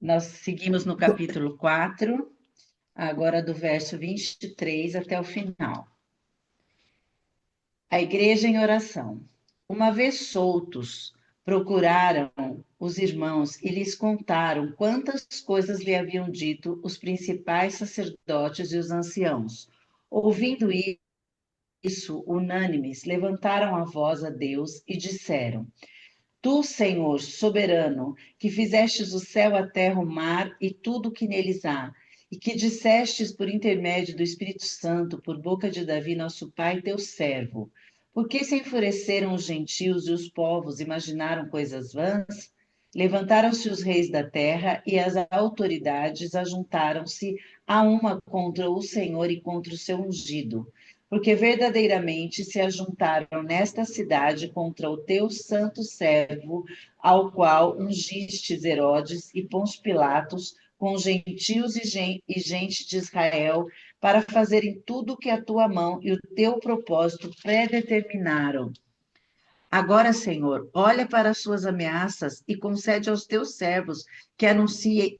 Nós seguimos no capítulo 4, agora do verso 23 até o final. A igreja em oração. Uma vez soltos, procuraram os irmãos e lhes contaram quantas coisas lhe haviam dito os principais sacerdotes e os anciãos. Ouvindo isso, unânimes, levantaram a voz a Deus e disseram: Tu, Senhor, soberano, que fizestes o céu, a terra, o mar e tudo o que neles há, e que dissestes por intermédio do Espírito Santo, por boca de Davi, nosso pai, teu servo. Por que se enfureceram os gentios e os povos imaginaram coisas vãs? Levantaram-se os reis da terra e as autoridades ajuntaram-se a uma contra o Senhor e contra o seu ungido, porque verdadeiramente se ajuntaram nesta cidade contra o teu santo servo, ao qual ungistes Herodes e Pôncio Pilatos, com gentios e gente de Israel, para fazerem tudo o que a tua mão e o teu propósito predeterminaram. Agora, Senhor, olha para as suas ameaças e concede aos teus servos que anunciem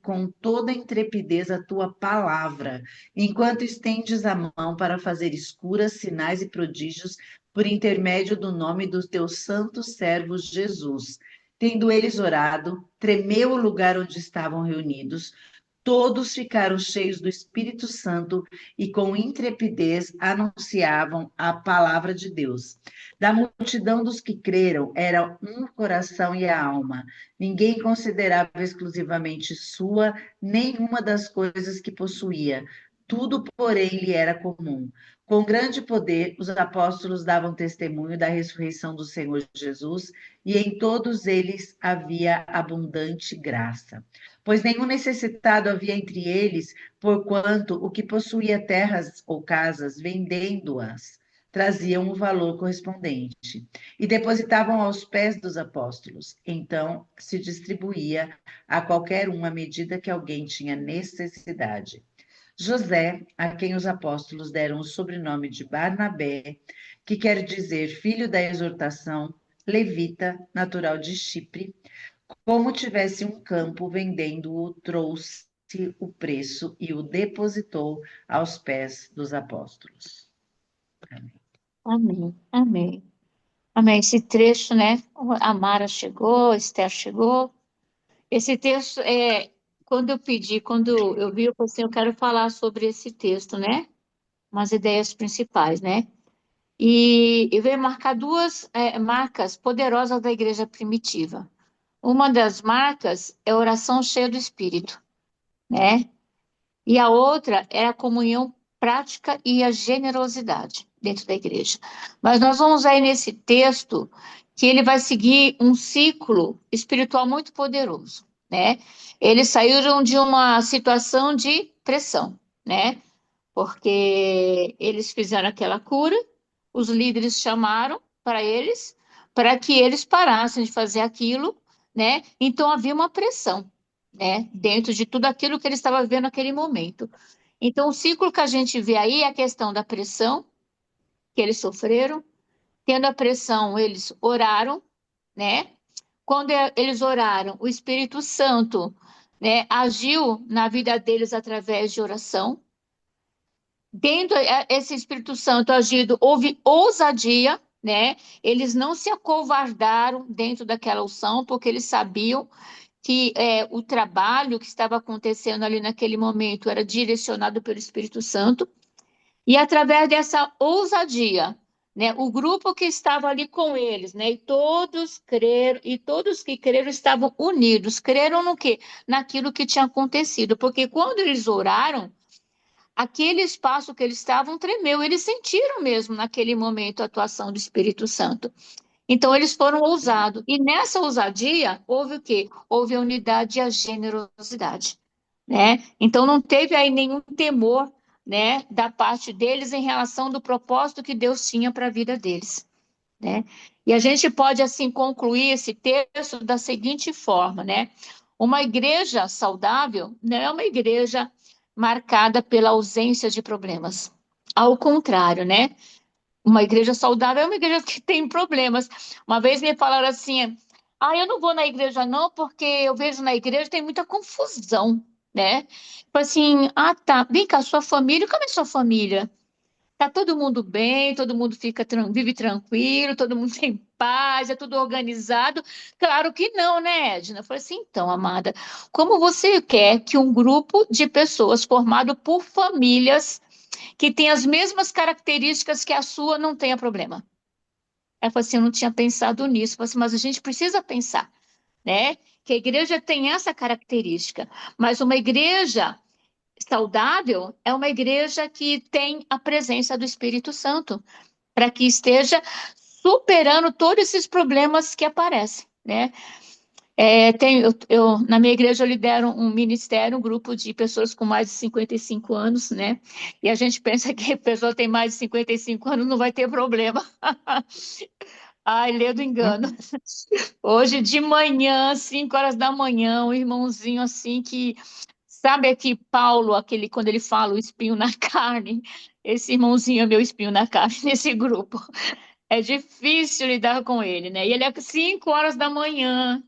com toda intrepidez a tua palavra, enquanto estendes a mão para fazer escuras, sinais e prodígios por intermédio do nome do teu santo servo Jesus. Tendo eles orado, tremeu o lugar onde estavam reunidos. Todos ficaram cheios do Espírito Santo e com intrepidez anunciavam a palavra de Deus. Da multidão dos que creram, era um coração e a alma. Ninguém considerava exclusivamente sua nenhuma das coisas que possuía. Tudo, porém, lhe era comum. Com grande poder, os apóstolos davam testemunho da ressurreição do Senhor Jesus, e em todos eles havia abundante graça. Pois nenhum necessitado havia entre eles, porquanto o que possuía terras ou casas, vendendo-as, traziam o valor correspondente e depositavam aos pés dos apóstolos. Então se distribuía a qualquer um à medida que alguém tinha necessidade. José, a quem os apóstolos deram o sobrenome de Barnabé, que quer dizer filho da exortação, levita, natural de Chipre, como tivesse um campo, vendendo-o, trouxe o preço e o depositou aos pés dos apóstolos. Amém. Amém, amém. Amém. Esse trecho, né? A Mara chegou, a Esther chegou. Esse texto quando eu vi, eu falei assim, eu quero falar sobre esse texto, né? Umas ideias principais, né? E eu veio marcar duas marcas poderosas da igreja primitiva. Uma das marcas é a oração cheia do Espírito, né? E a outra é a comunhão prática e a generosidade dentro da igreja. Mas nós vamos aí nesse texto que ele vai seguir um ciclo espiritual muito poderoso, né? Eles saíram de uma situação de pressão, né? Porque eles fizeram aquela cura, os líderes chamaram para eles, para que eles parassem de fazer aquilo, né? Então havia uma pressão, né? Dentro de tudo aquilo que eles estavam vivendo naquele momento. Então, o ciclo que a gente vê aí é a questão da pressão que eles sofreram. Tendo a pressão, eles oraram, né? Quando eles oraram, o Espírito Santo, né, agiu na vida deles através de oração. Dentro esse Espírito Santo agido, houve ousadia, né? Eles não se acovardaram dentro daquela unção, porque eles sabiam que o trabalho que estava acontecendo ali naquele momento era direcionado pelo Espírito Santo. E através dessa ousadia, né, o grupo que estava ali com eles, né, e todos creram, e todos que creram estavam unidos. Creram no quê? Naquilo que tinha acontecido, porque quando eles oraram, aquele espaço que eles estavam tremeu, eles sentiram mesmo naquele momento a atuação do Espírito Santo. Então eles foram ousados, e nessa ousadia houve o quê? Houve a unidade e a generosidade, né? Então não teve aí nenhum temor, né, da parte deles em relação do propósito que Deus tinha para a vida deles, né? E a gente pode assim concluir esse texto da seguinte forma, né? Uma igreja saudável não é uma igreja marcada pela ausência de problemas. Ao contrário, né? Uma igreja saudável é uma igreja que tem problemas. Uma vez me falaram assim, Ah, eu não vou na igreja não, porque eu vejo na igreja tem muita confusão, né? Tipo assim, ah, tá, vem cá, sua família, como é sua família? Tá todo mundo bem, todo mundo vive tranquilo, todo mundo tem paz, é tudo organizado. Claro que não, né, Edna? Eu falei assim, então, amada, como você quer que um grupo de pessoas formado por famílias que têm as mesmas características que a sua não tenha problema? Ela falou assim, eu não tinha pensado nisso. Eu falei assim, mas a gente precisa pensar, né? Que a igreja tem essa característica, mas uma igreja saudável é uma igreja que tem a presença do Espírito Santo, para que esteja superando todos esses problemas que aparecem, né? Na minha igreja eu lidero um ministério, um grupo de pessoas com mais de 55 anos, né? E a gente pensa que a pessoa tem mais de 55 anos não vai ter problema. Ai, lê do engano. Hoje de manhã, 5 horas da manhã, um irmãozinho assim que sabe aqui Paulo, aquele quando ele fala o espinho na carne, esse irmãozinho é meu espinho na carne nesse grupo. É difícil lidar com ele, né? E ele é 5 horas da manhã.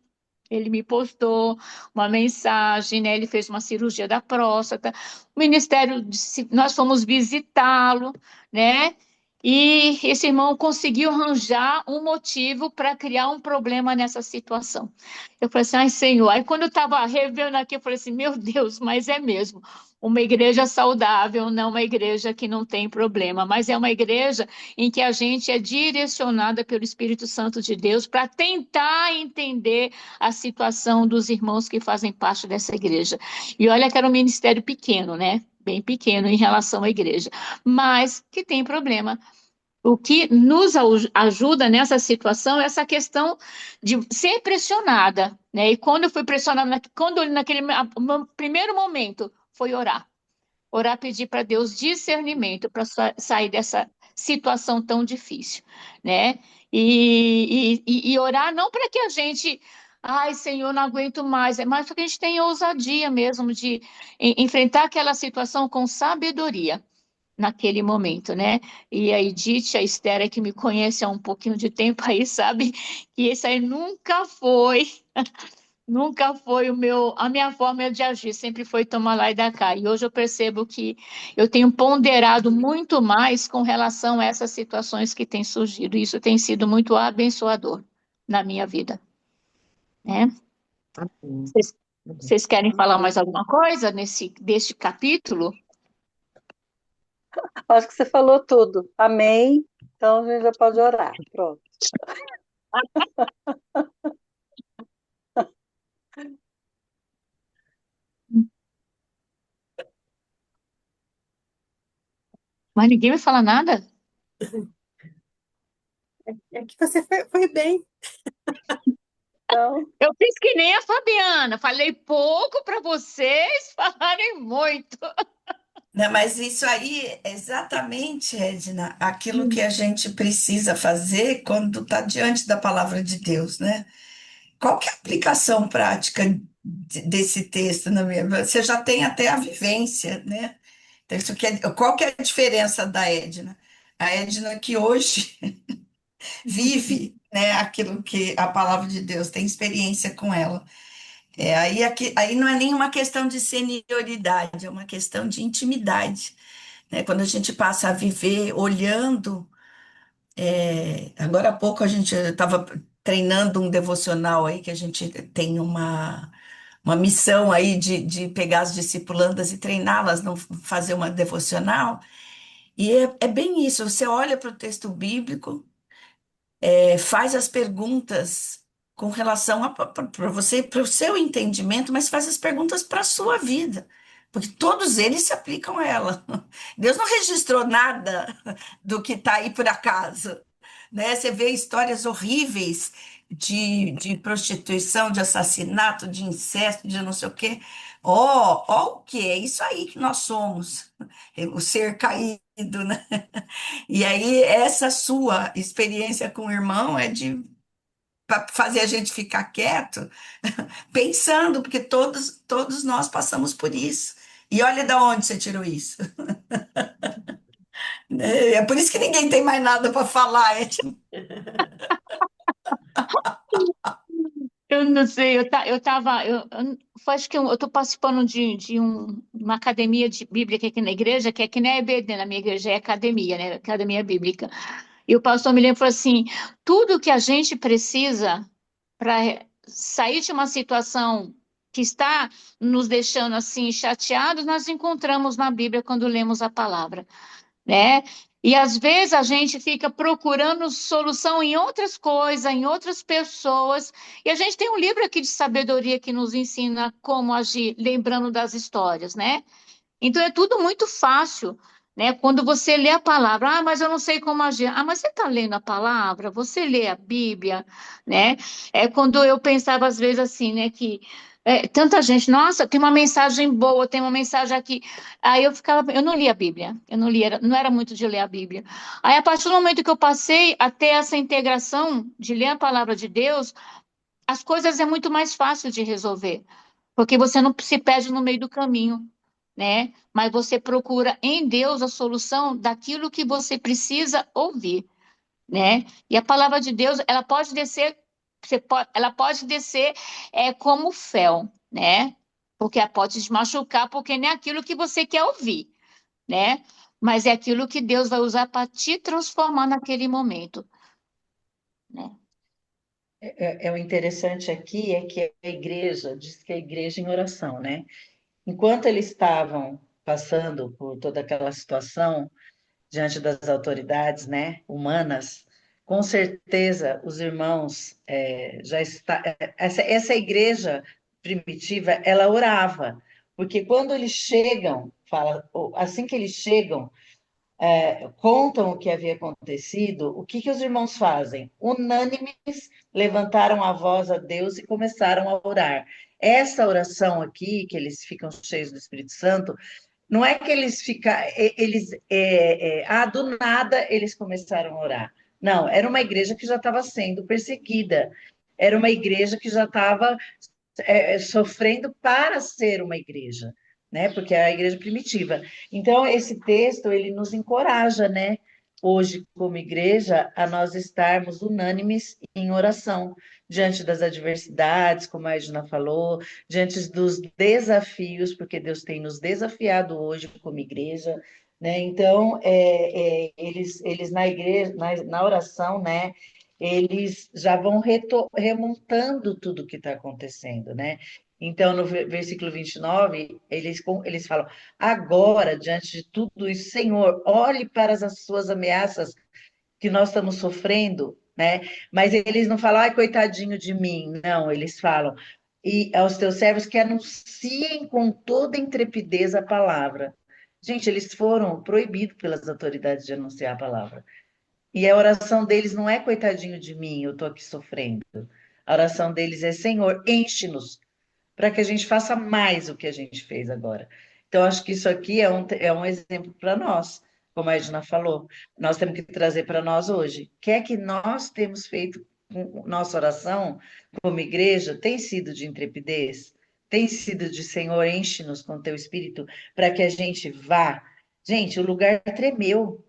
Ele me postou uma mensagem, né? Ele fez uma cirurgia da próstata. O ministério, nós fomos visitá-lo, né? E esse irmão conseguiu arranjar um motivo para criar um problema nessa situação. Eu falei assim, ai, Senhor. Aí quando eu estava revendo aqui, eu falei assim, meu Deus, mas é mesmo. Uma igreja saudável, não uma igreja que não tem problema, mas é uma igreja em que a gente é direcionada pelo Espírito Santo de Deus para tentar entender a situação dos irmãos que fazem parte dessa igreja. E olha que era um ministério pequeno, né? Bem pequeno em relação à igreja, mas que tem problema. O que nos ajuda nessa situação é essa questão de ser pressionada, né? E quando eu fui pressionada, quando naquele primeiro momento, foi orar. Orar, pedir para Deus discernimento para sair dessa situação tão difícil, né? E orar não para que a gente, ai, Senhor, não aguento mais, é mais para que a gente tenha ousadia mesmo de enfrentar aquela situação com sabedoria naquele momento, né? E a Edith, a Esther, que me conhece há um pouquinho de tempo aí, sabe que isso aí nunca foi a minha forma de agir, sempre foi tomar lá e dar cá. E hoje eu percebo que eu tenho ponderado muito mais com relação a essas situações que têm surgido. Isso tem sido muito abençoador na minha vida, né? Amém. Vocês, vocês querem falar mais alguma coisa deste capítulo? Acho que você falou tudo. Amém. Então a gente já pode orar. Pronto. Mas ninguém vai falar nada? É que você foi bem. Então, Eu fiz que nem a Fabiana, falei pouco para vocês falarem muito. Não, mas isso aí é exatamente, Edna, aquilo que a gente precisa fazer quando está diante da palavra de Deus, né? Qual que é a aplicação prática desse texto na minha vida? Você já tem até a vivência, né? Então, qual que é a diferença da Edna? A Edna que hoje vive, né, aquilo que a palavra de Deus tem experiência com ela. Aí não é nenhuma questão de senioridade, é uma questão de intimidade, né? Quando a gente passa a viver olhando, agora há pouco a gente estava treinando um devocional aí, que a gente tem uma missão aí de pegar as discipulandas e treiná-las, não fazer uma devocional, e é bem isso, você olha para o texto bíblico, faz as perguntas com relação para você, para o seu entendimento, mas faz as perguntas para a sua vida, porque todos eles se aplicam a ela. Deus não registrou nada do que está aí por acaso, né? Você vê histórias horríveis de prostituição, de assassinato, de incesto, de não sei o quê. Ó, o que é isso aí que nós somos, o ser caído, né? E aí, essa sua experiência com o irmão é de para fazer a gente ficar quieto, pensando, porque todos nós passamos por isso. E olha de onde você tirou isso. É por isso que ninguém tem mais nada para falar. Eu não sei, foi, acho que eu estou participando de uma academia de Bíblia aqui na igreja, que aqui não é EBD, na minha igreja é academia, né? Academia Bíblica. E o pastor me falou assim: tudo que a gente precisa para sair de uma situação que está nos deixando assim chateados, nós encontramos na Bíblia quando lemos a palavra, né? E às vezes a gente fica procurando solução em outras coisas, em outras pessoas, e a gente tem um livro aqui de sabedoria que nos ensina como agir, lembrando das histórias, né? Então é tudo muito fácil, né? Quando você lê a palavra, mas eu não sei como agir. Mas você está lendo a palavra, você lê a Bíblia, né? É quando eu pensava às vezes assim, né? Que tanta gente, nossa, tem uma mensagem boa, tem uma mensagem aqui. Aí eu ficava, eu não lia a Bíblia, eu não lia, não era muito de ler a Bíblia. Aí a partir do momento que eu passei a ter essa integração de ler a palavra de Deus, as coisas é muito mais fácil de resolver, porque você não se perde no meio do caminho, né? Mas você procura em Deus a solução daquilo que você precisa ouvir, né? E a palavra de Deus, ela pode descer, ela pode descer como fel, né? Porque ela pode te machucar, porque não é aquilo que você quer ouvir, né? Mas é aquilo que Deus vai usar para te transformar naquele momento, né? O interessante aqui é que a igreja, diz que a igreja em oração, né? Enquanto eles estavam passando por toda aquela situação diante das autoridades, né, humanas, com certeza os irmãos já está essa igreja primitiva, ela orava, porque quando eles chegam, assim que eles chegam, contam o que havia acontecido, o que os irmãos fazem? Unânimes, levantaram a voz a Deus e começaram a orar. Essa oração aqui, que eles ficam cheios do Espírito Santo, não é que eles ficam, do nada eles começaram a orar. Não, era uma igreja que já estava sendo perseguida, era uma igreja que já estava sofrendo para ser uma igreja, né? Porque é a igreja primitiva. Então, esse texto, ele nos encoraja, né? Hoje, como igreja, a nós estarmos unânimes em oração, diante das adversidades, como a Edna falou, diante dos desafios, porque Deus tem nos desafiado hoje como igreja, né? Então, eles na igreja, na oração, né? Eles já vão remontando tudo o que está acontecendo, né? Então, no versículo 29, eles falam: agora, diante de tudo isso, Senhor, olhe para as suas ameaças que nós estamos sofrendo, né? Mas eles não falam, ai, coitadinho de mim, não, eles falam, e aos teus servos que anunciem com toda intrepidez a palavra. Gente, eles foram proibidos pelas autoridades de anunciar a palavra. E a oração deles não é coitadinho de mim, eu estou aqui sofrendo. A oração deles é, Senhor, enche-nos para que a gente faça mais o que a gente fez agora. Então, acho que isso aqui é um exemplo para nós, como a Edna falou. Nós temos que trazer para nós hoje. O que é que nós temos feito com nossa oração como igreja? Tem sido de intrepidez? Tem sido de Senhor, enche-nos com teu espírito para que a gente vá. Gente, o lugar tremeu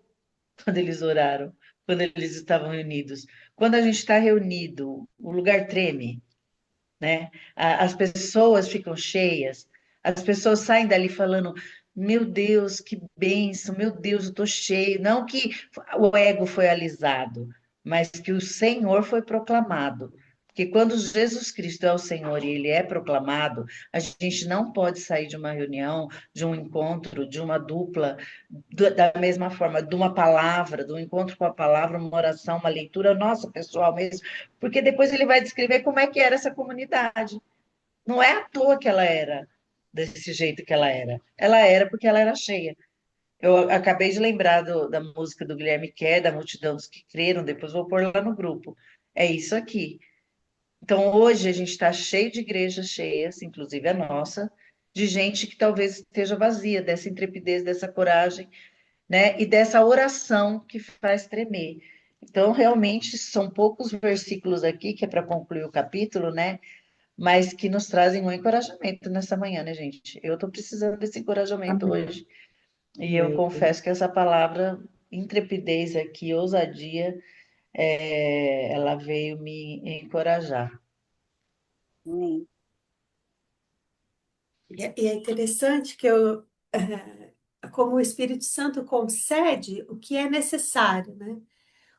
quando eles oraram, quando eles estavam reunidos. Quando a gente está reunido, o lugar treme, né? As pessoas ficam cheias, as pessoas saem dali falando: meu Deus, que bênção, meu Deus, eu estou cheio. Não que o ego foi alisado, mas que o Senhor foi proclamado. Porque quando Jesus Cristo é o Senhor e ele é proclamado, a gente não pode sair de uma reunião, de um encontro, de uma dupla, da mesma forma, de uma palavra, do encontro com a palavra, uma oração, uma leitura nossa pessoal mesmo, porque depois ele vai descrever como é que era essa comunidade. Não é à toa que ela era desse jeito que ela era. Ela era porque ela era cheia. Eu acabei de lembrar da música do Guilherme Kerr, da multidão dos que creram, depois vou pôr lá no grupo. É isso aqui. Então, hoje a gente está cheio de igrejas cheias, inclusive a nossa, de gente que talvez esteja vazia dessa intrepidez, dessa coragem, né? E dessa oração que faz tremer. Então, realmente, são poucos versículos aqui, que é para concluir o capítulo, né? Mas que nos trazem um encorajamento nessa manhã, né, gente? Eu estou precisando desse encorajamento Amém. hoje. E eu confesso que essa palavra, intrepidez aqui, ousadia, ela veio me encorajar. Amém. E é interessante que como o Espírito Santo concede o que é necessário, né?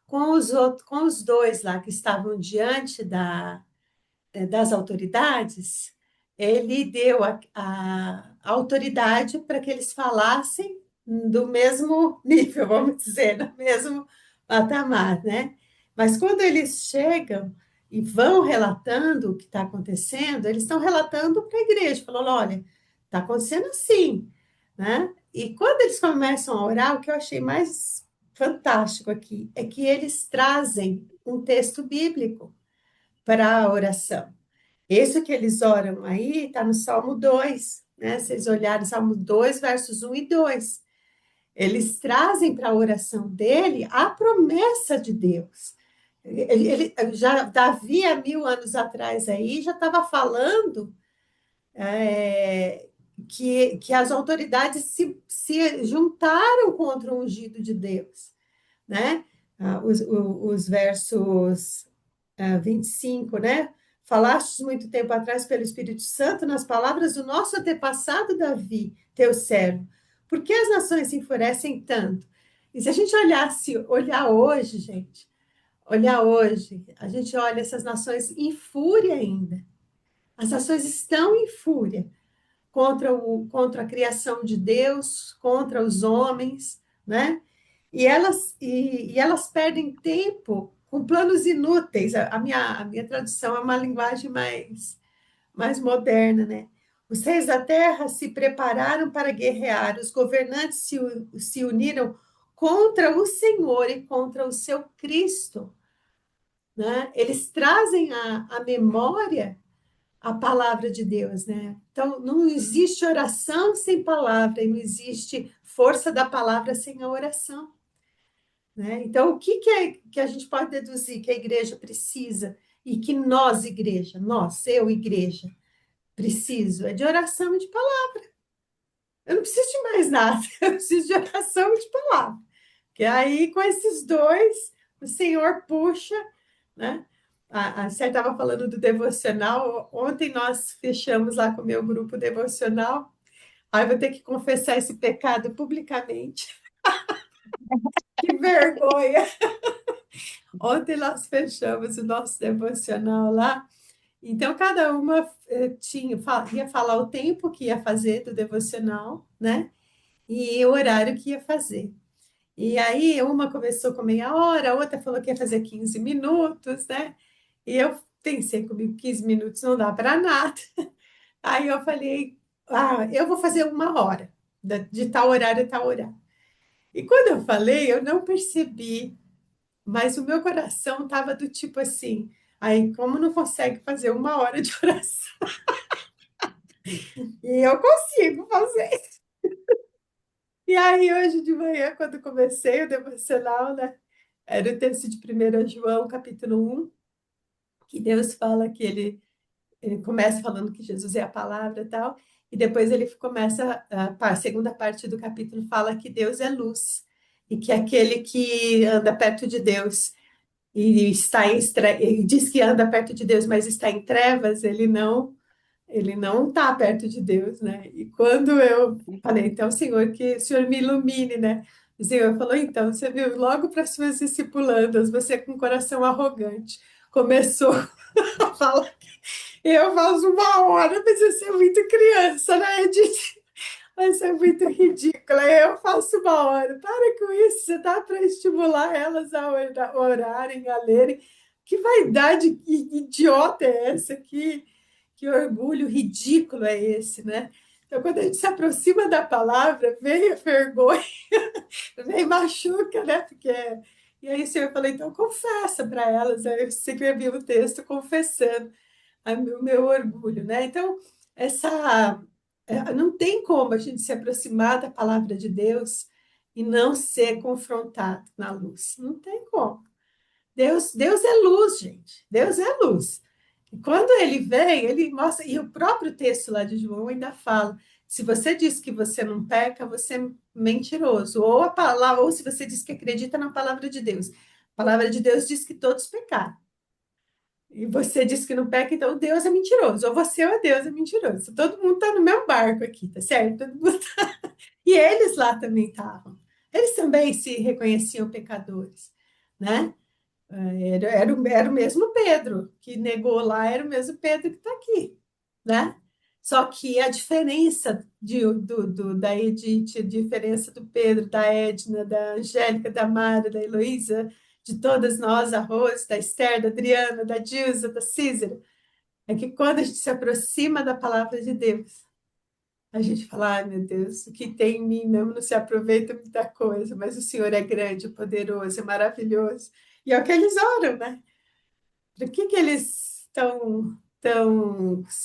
Com os dois lá que estavam diante das autoridades, ele deu a autoridade para que eles falassem do mesmo nível, vamos dizer, do mesmo patamar, né? Mas quando eles chegam e vão relatando o que está acontecendo, eles estão relatando para a igreja, falando, olha, está acontecendo assim, né? E quando eles começam a orar, o que eu achei mais fantástico aqui é que eles trazem um texto bíblico para a oração. Esse que eles oram aí está no Salmo 2, né? Se vocês olharem Salmo 2, versos 1 e 2, eles trazem para a oração dele a promessa de Deus. Já, Davi, há 1000 anos atrás aí, já estava falando que as autoridades se juntaram contra o ungido de Deus, né? Os versos 25, né? Falastes muito tempo atrás pelo Espírito Santo nas palavras do nosso antepassado Davi, teu servo. Por que as nações se enfurecem tanto? E se a gente olhar hoje, gente, olhar hoje, a gente olha essas nações em fúria ainda. As nações estão em fúria contra a criação de Deus, contra os homens, né? E elas perdem tempo com planos inúteis. A minha tradução é uma linguagem mais moderna, né? Os reis da terra se prepararam para guerrear, os governantes se uniram contra o Senhor e contra o seu Cristo, né? Eles trazem a memória a palavra de Deus, né? Então, não existe oração sem palavra, e não existe força da palavra sem a oração, né? Então, o que é que a gente pode deduzir que a igreja precisa e que nós, igreja, eu, igreja, preciso? É de oração e de palavra. Eu não preciso de mais nada, eu preciso de oração e de palavra. Porque aí, com esses dois, o Senhor puxa, né? A Sé estava falando do devocional. Ontem nós fechamos lá com o meu grupo devocional. Aí vou ter que confessar esse pecado publicamente. Que vergonha! Ontem nós fechamos o nosso devocional lá. Então, cada uma ia falar o tempo que ia fazer do devocional, né? E o horário que ia fazer. E aí, uma começou com meia hora, a outra falou que ia fazer 15 minutos, né? E eu pensei comigo, 15 minutos não dá para nada. Aí eu falei, eu vou fazer 1 hora, de tal horário a tal horário. E quando eu falei, eu não percebi, mas o meu coração estava do tipo assim, aí como não consegue fazer 1 hora de oração? E eu consigo fazer. E aí, hoje de manhã, quando comecei o devocional, né? Era o texto de 1 João, capítulo 1, que Deus fala que ele começa falando que Jesus é a palavra e tal, e depois ele começa, a segunda parte do capítulo fala que Deus é luz, e que aquele que anda perto de Deus e e diz que anda perto de Deus, mas está em trevas, ele não está perto de Deus, né? E quando eu falei, então, Senhor, que o Senhor me ilumine, né? O Senhor falou, então, você viu, logo para as suas discipulandas, você com um coração arrogante, começou a falar, eu faço 1 hora, mas você é muito criança, né, Edith? Mas é muito ridícula, eu faço 1 hora, para com isso, você dá para estimular elas a orarem, a lerem. Que vaidade idiota é essa? Que orgulho ridículo é esse, né? Então, quando a gente se aproxima da palavra, vem a vergonha, vem machuca, né? E aí o Senhor falou, então confessa para elas. Aí eu escrevi um texto confessando o meu orgulho, né? Então, não tem como a gente se aproximar da palavra de Deus e não ser confrontado na luz. Não tem como. Deus é luz, gente. Deus é luz. E quando ele vem, ele mostra, e o próprio texto lá de João ainda fala: se você diz que você não peca, você é mentiroso. Ou se você diz que acredita na palavra de Deus. A palavra de Deus diz que todos pecaram. E você disse que não peca, então Deus é mentiroso. Ou você ou é Deus é mentiroso. Todo mundo está no mesmo barco aqui, tá certo? Todo mundo e eles lá também estavam. Eles também se reconheciam pecadores, né? Era o mesmo Pedro que negou lá, era o mesmo Pedro que está aqui, né? Só que a diferença da Edith, a diferença do Pedro, da Edna, da Angélica, da Mara, da Heloísa, de todas nós, a Rose, da Esther, da Adriana, da Dilsa, da Cícera, é que quando a gente se aproxima da palavra de Deus, a gente fala, ai meu Deus, o que tem em mim mesmo não se aproveita muita coisa, mas o Senhor é grande, poderoso, é maravilhoso. E é o que eles oram, né? Por que eles estão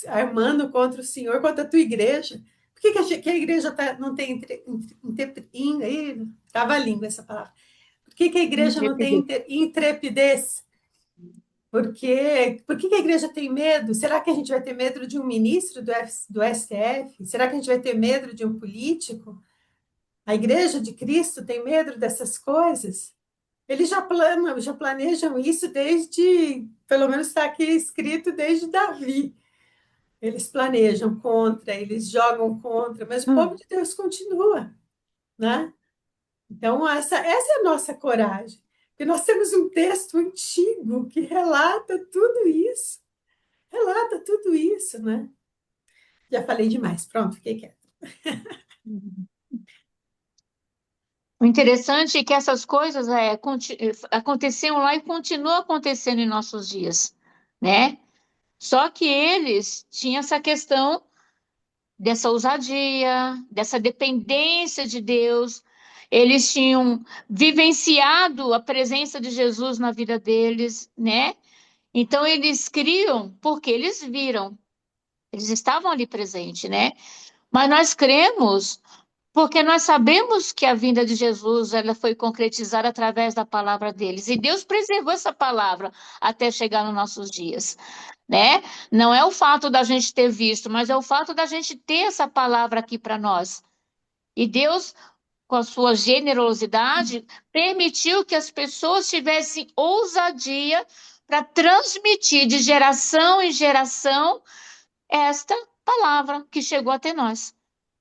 armando contra o Senhor, contra a tua igreja? Por que a igreja não tem trava a língua essa palavra? Por que a igreja não tem Intrepidez. intrepidez? Por que a igreja tem medo? Será que a gente vai ter medo de um ministro do STF? Será que a gente vai ter medo de um político? A igreja de Cristo tem medo dessas coisas? Eles já planejam isso desde, pelo menos está aqui escrito desde Davi. Eles planejam contra, eles jogam contra, mas o povo de Deus continua, né? Então, essa é a nossa coragem. Porque nós temos um texto antigo que relata tudo isso, né? Já falei demais, pronto, fiquei quieta. O interessante é que essas coisas aconteciam lá e continuam acontecendo em nossos dias, né? Só que eles tinham essa questão dessa ousadia, dessa dependência de Deus. Eles tinham vivenciado a presença de Jesus na vida deles, né? Então eles criam porque eles viram, eles estavam ali presentes, né? Mas nós cremos porque nós sabemos que a vinda de Jesus ela foi concretizada através da palavra deles. E Deus preservou essa palavra até chegar nos nossos dias, né? Não é o fato da gente ter visto, mas é o fato da gente ter essa palavra aqui para nós. E Deus, com a sua generosidade, permitiu que as pessoas tivessem ousadia para transmitir de geração em geração esta palavra que chegou até nós,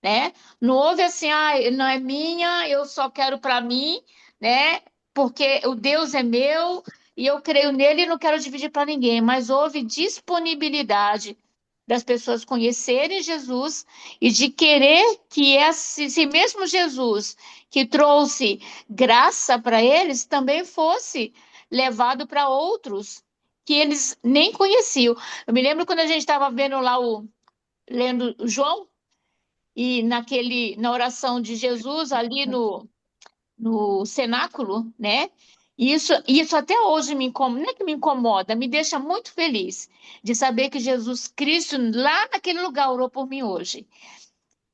né? Não houve assim, ah, não é minha, eu só quero para mim, né? Porque o Deus é meu e eu creio nele e não quero dividir para ninguém, mas houve disponibilidade das pessoas conhecerem Jesus e de querer que esse mesmo Jesus que trouxe graça para eles também fosse levado para outros que eles nem conheciam. Eu me lembro quando a gente estava vendo lá lendo João e na oração de Jesus ali no cenáculo, né? Isso até hoje me incomoda, não é que me incomoda, me deixa muito feliz de saber que Jesus Cristo lá naquele lugar orou por mim hoje,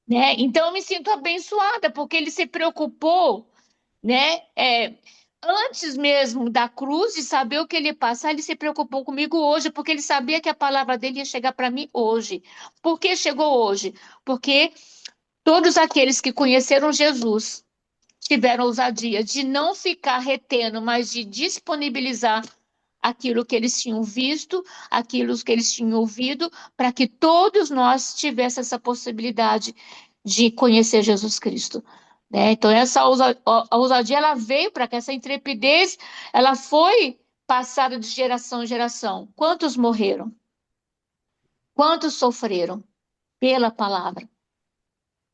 né? Então eu me sinto abençoada porque ele se preocupou, né? Antes mesmo da cruz, de saber o que ele ia passar, ele se preocupou comigo hoje, porque ele sabia que a palavra dele ia chegar para mim hoje. Por que chegou hoje? Porque todos aqueles que conheceram Jesus tiveram ousadia de não ficar retendo, mas de disponibilizar aquilo que eles tinham visto, aquilo que eles tinham ouvido, para que todos nós tivéssemos essa possibilidade de conhecer Jesus Cristo. Né? Então, a ousadia ela veio para que essa intrepidez ela foi passada de geração em geração. Quantos morreram? Quantos sofreram pela palavra?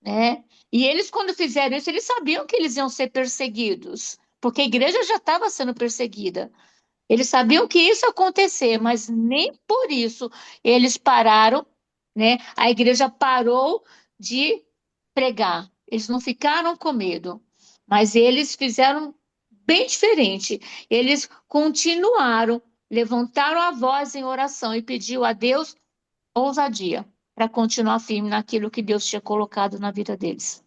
Né? E eles, quando fizeram isso, eles sabiam que eles iam ser perseguidos, porque a igreja já estava sendo perseguida. Eles sabiam que isso ia acontecer, mas nem por isso eles pararam, né? A igreja parou de pregar. Eles não ficaram com medo, mas eles fizeram bem diferente. Eles continuaram, levantaram a voz em oração e pediu a Deus ousadia para continuar firme naquilo que Deus tinha colocado na vida deles.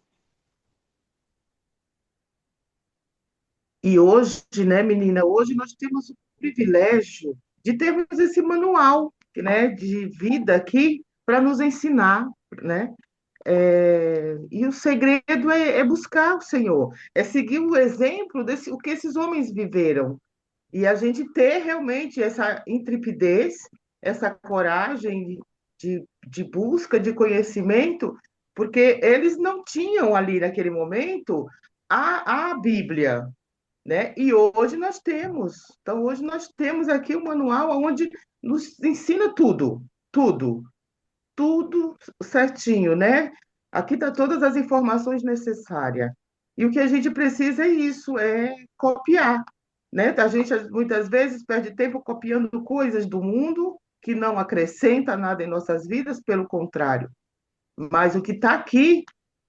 E hoje, né, menina, hoje nós temos o privilégio de termos esse manual, né, de vida aqui para nos ensinar, né? E o segredo é buscar o Senhor, é seguir o exemplo desse, o que esses homens viveram, E a gente ter realmente essa intrepidez, essa coragem de busca de conhecimento, porque eles não tinham ali naquele momento a Bíblia, né? E hoje nós temos. Então, hoje nós temos aqui um manual onde nos ensina tudo, tudo, tudo certinho, né? Aqui está todas as informações necessárias. E o que a gente precisa é isso, é copiar, né? A gente muitas vezes perde tempo copiando coisas do mundo que não acrescenta nada em nossas vidas, pelo contrário. Mas o que está aqui,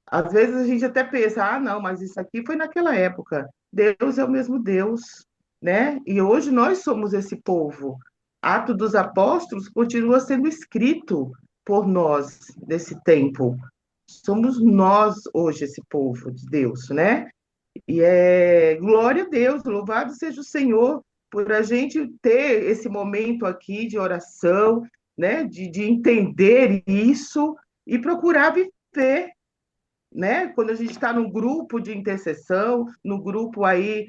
às vezes a gente até pensa, ah, não, mas isso aqui foi naquela época. Deus é o mesmo Deus, né? E hoje nós somos esse povo. Atos dos Apóstolos continua sendo escrito por nós nesse tempo. Somos nós hoje esse povo de Deus, né? E é glória a Deus, louvado seja o Senhor por a gente ter esse momento aqui de oração, né? De entender isso e procurar viver, né? Quando a gente está num grupo de intercessão, no grupo aí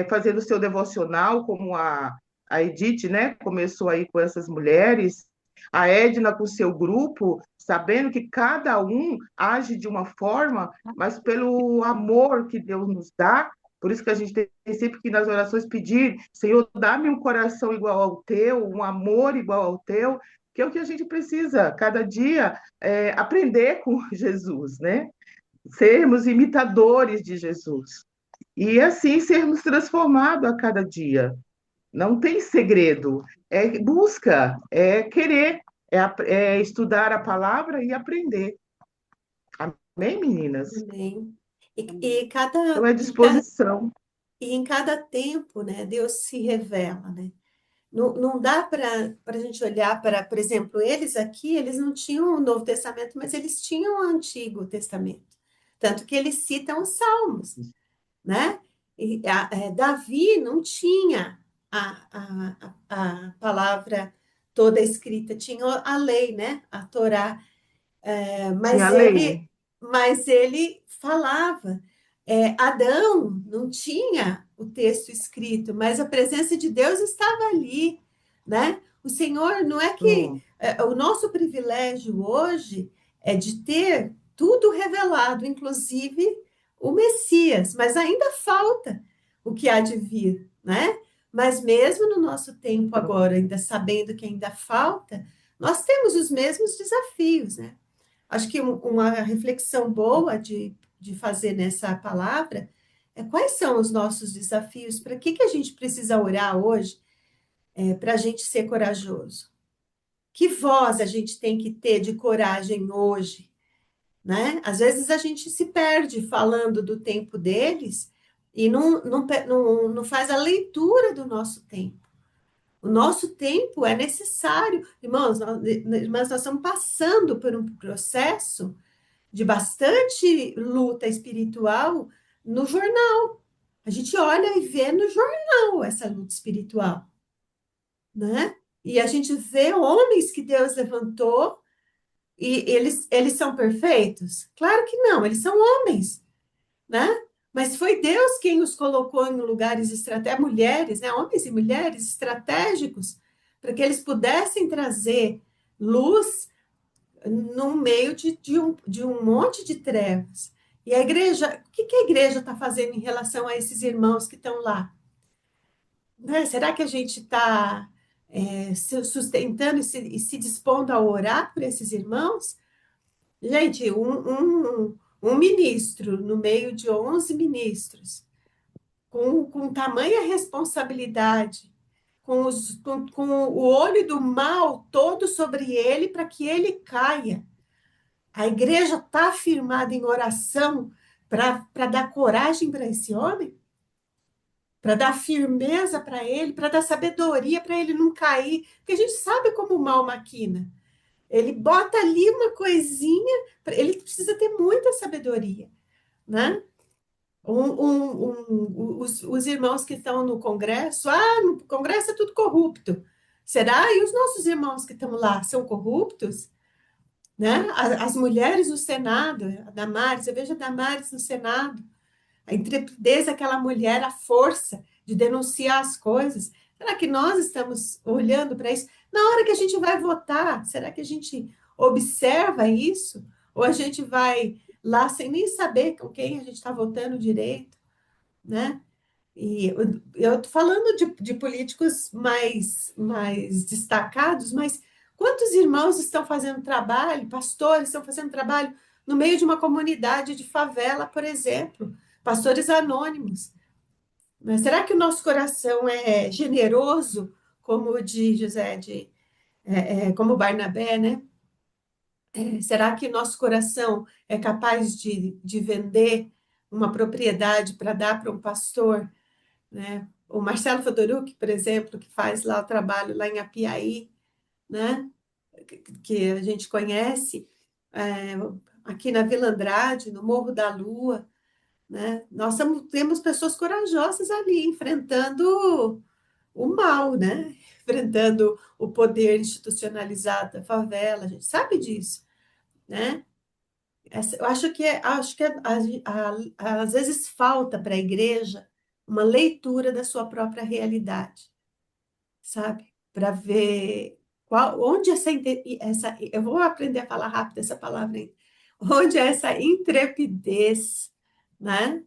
fazendo o seu devocional, como a Edith, né? Começou aí com essas mulheres, a Edna com o seu grupo, sabendo que cada um age de uma forma, mas pelo amor que Deus nos dá. Por isso que a gente tem sempre que nas orações pedir, Senhor, dá-me um coração igual ao teu, um amor igual ao teu, que é o que a gente precisa, cada dia, aprender com Jesus, né? Sermos imitadores de Jesus. E assim sermos transformados a cada dia. Não tem segredo. É busca, é querer, é estudar a palavra e aprender. Amém, meninas? Amém. Então é disposição. E em cada tempo, né, Deus se revela, né? Não dá para a gente olhar para, por exemplo, eles aqui, eles não tinham o Novo Testamento, mas eles tinham o Antigo Testamento. Tanto que eles citam os Salmos, né? Davi não tinha a palavra toda escrita, tinha a lei, né? A Torá. Tinha Mas lei. ele falava. Adão não tinha o texto escrito, mas a presença de Deus estava ali, né? O Senhor, não é que o nosso privilégio hoje é de ter tudo revelado, inclusive o Messias, mas ainda falta o que há de vir, né? Mas mesmo no nosso tempo agora, ainda sabendo que ainda falta, nós temos os mesmos desafios, né? Acho que uma reflexão boa de fazer nessa palavra é quais são os nossos desafios, para que a gente precisa orar hoje para a gente ser corajoso? Que voz a gente tem que ter de coragem hoje, né? Às vezes a gente se perde falando do tempo deles e não faz a leitura do nosso tempo. O nosso tempo é necessário. Irmãs, nós estamos passando por um processo de bastante luta espiritual no jornal. A gente olha e vê no jornal essa luta espiritual, né? E a gente vê homens que Deus levantou e eles são perfeitos? Claro que não, eles são homens, né? Mas foi Deus quem os colocou em lugares estratégicos, mulheres, né? Homens e mulheres estratégicos, para que eles pudessem trazer luz no meio de um monte de trevas. E a igreja, o que a igreja está fazendo em relação a esses irmãos que estão lá? Né? Será que a gente está se sustentando e se dispondo a orar por esses irmãos? Gente, um ministro no meio de 11 ministros, com tamanha responsabilidade, com o olho do mal todo sobre ele para que ele caia. A igreja está firmada em oração para dar coragem para esse homem, para dar firmeza para ele, para dar sabedoria para ele não cair, porque a gente sabe como o mal maquina. Ele bota ali uma coisinha, ele precisa ter muita sabedoria, né? Os irmãos que estão no Congresso, no Congresso é tudo corrupto. Será? E os nossos irmãos que estão lá são corruptos? Né? As mulheres no Senado, a Damares, eu vejo a Damares no Senado, a intrepidez daquela mulher, a força de denunciar as coisas. Será que nós estamos olhando para isso? Na hora que a gente vai votar, será que a gente observa isso? Ou a gente vai lá sem nem saber com quem a gente está votando direito, né? E eu estou falando de políticos mais destacados, mas quantos irmãos estão fazendo trabalho, pastores estão fazendo trabalho no meio de uma comunidade de favela, por exemplo, pastores anônimos? Mas será que o nosso coração é generoso, como o de José, como Barnabé, né? Será que nosso coração é capaz de vender uma propriedade para dar para um pastor, né? O Marcelo Fedoruk, por exemplo, que faz lá o trabalho lá em Apiaí, né? Que a gente conhece, é, aqui na Vila Andrade, no Morro da Lua, né? Nós temos pessoas corajosas ali, enfrentando o mal, né? Enfrentando o poder institucionalizado da favela, a gente sabe disso, né? Eu às vezes falta para a igreja uma leitura da sua própria realidade, sabe? Para ver onde eu vou aprender a falar rápido essa palavra aí, onde essa intrepidez, né,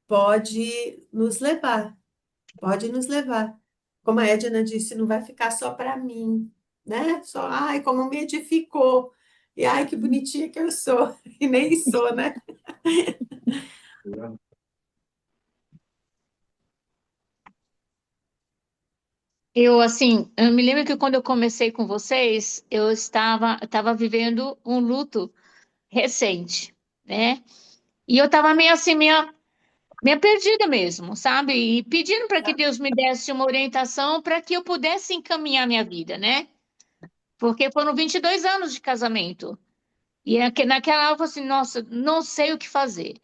pode nos levar, pode nos levar. Como a Edna disse, não vai ficar só para mim, né? Só, ai, como me edificou. E ai, que bonitinha que eu sou. E nem sou, né? Assim, eu me lembro que quando eu comecei com vocês, eu estava vivendo um luto recente, né? E eu estava meio assim, minha perdida mesmo, sabe? E pedindo para que Deus me desse uma orientação para que eu pudesse encaminhar minha vida, né? Porque foram 22 anos de casamento. E naquela hora eu falei assim, nossa, não sei o que fazer.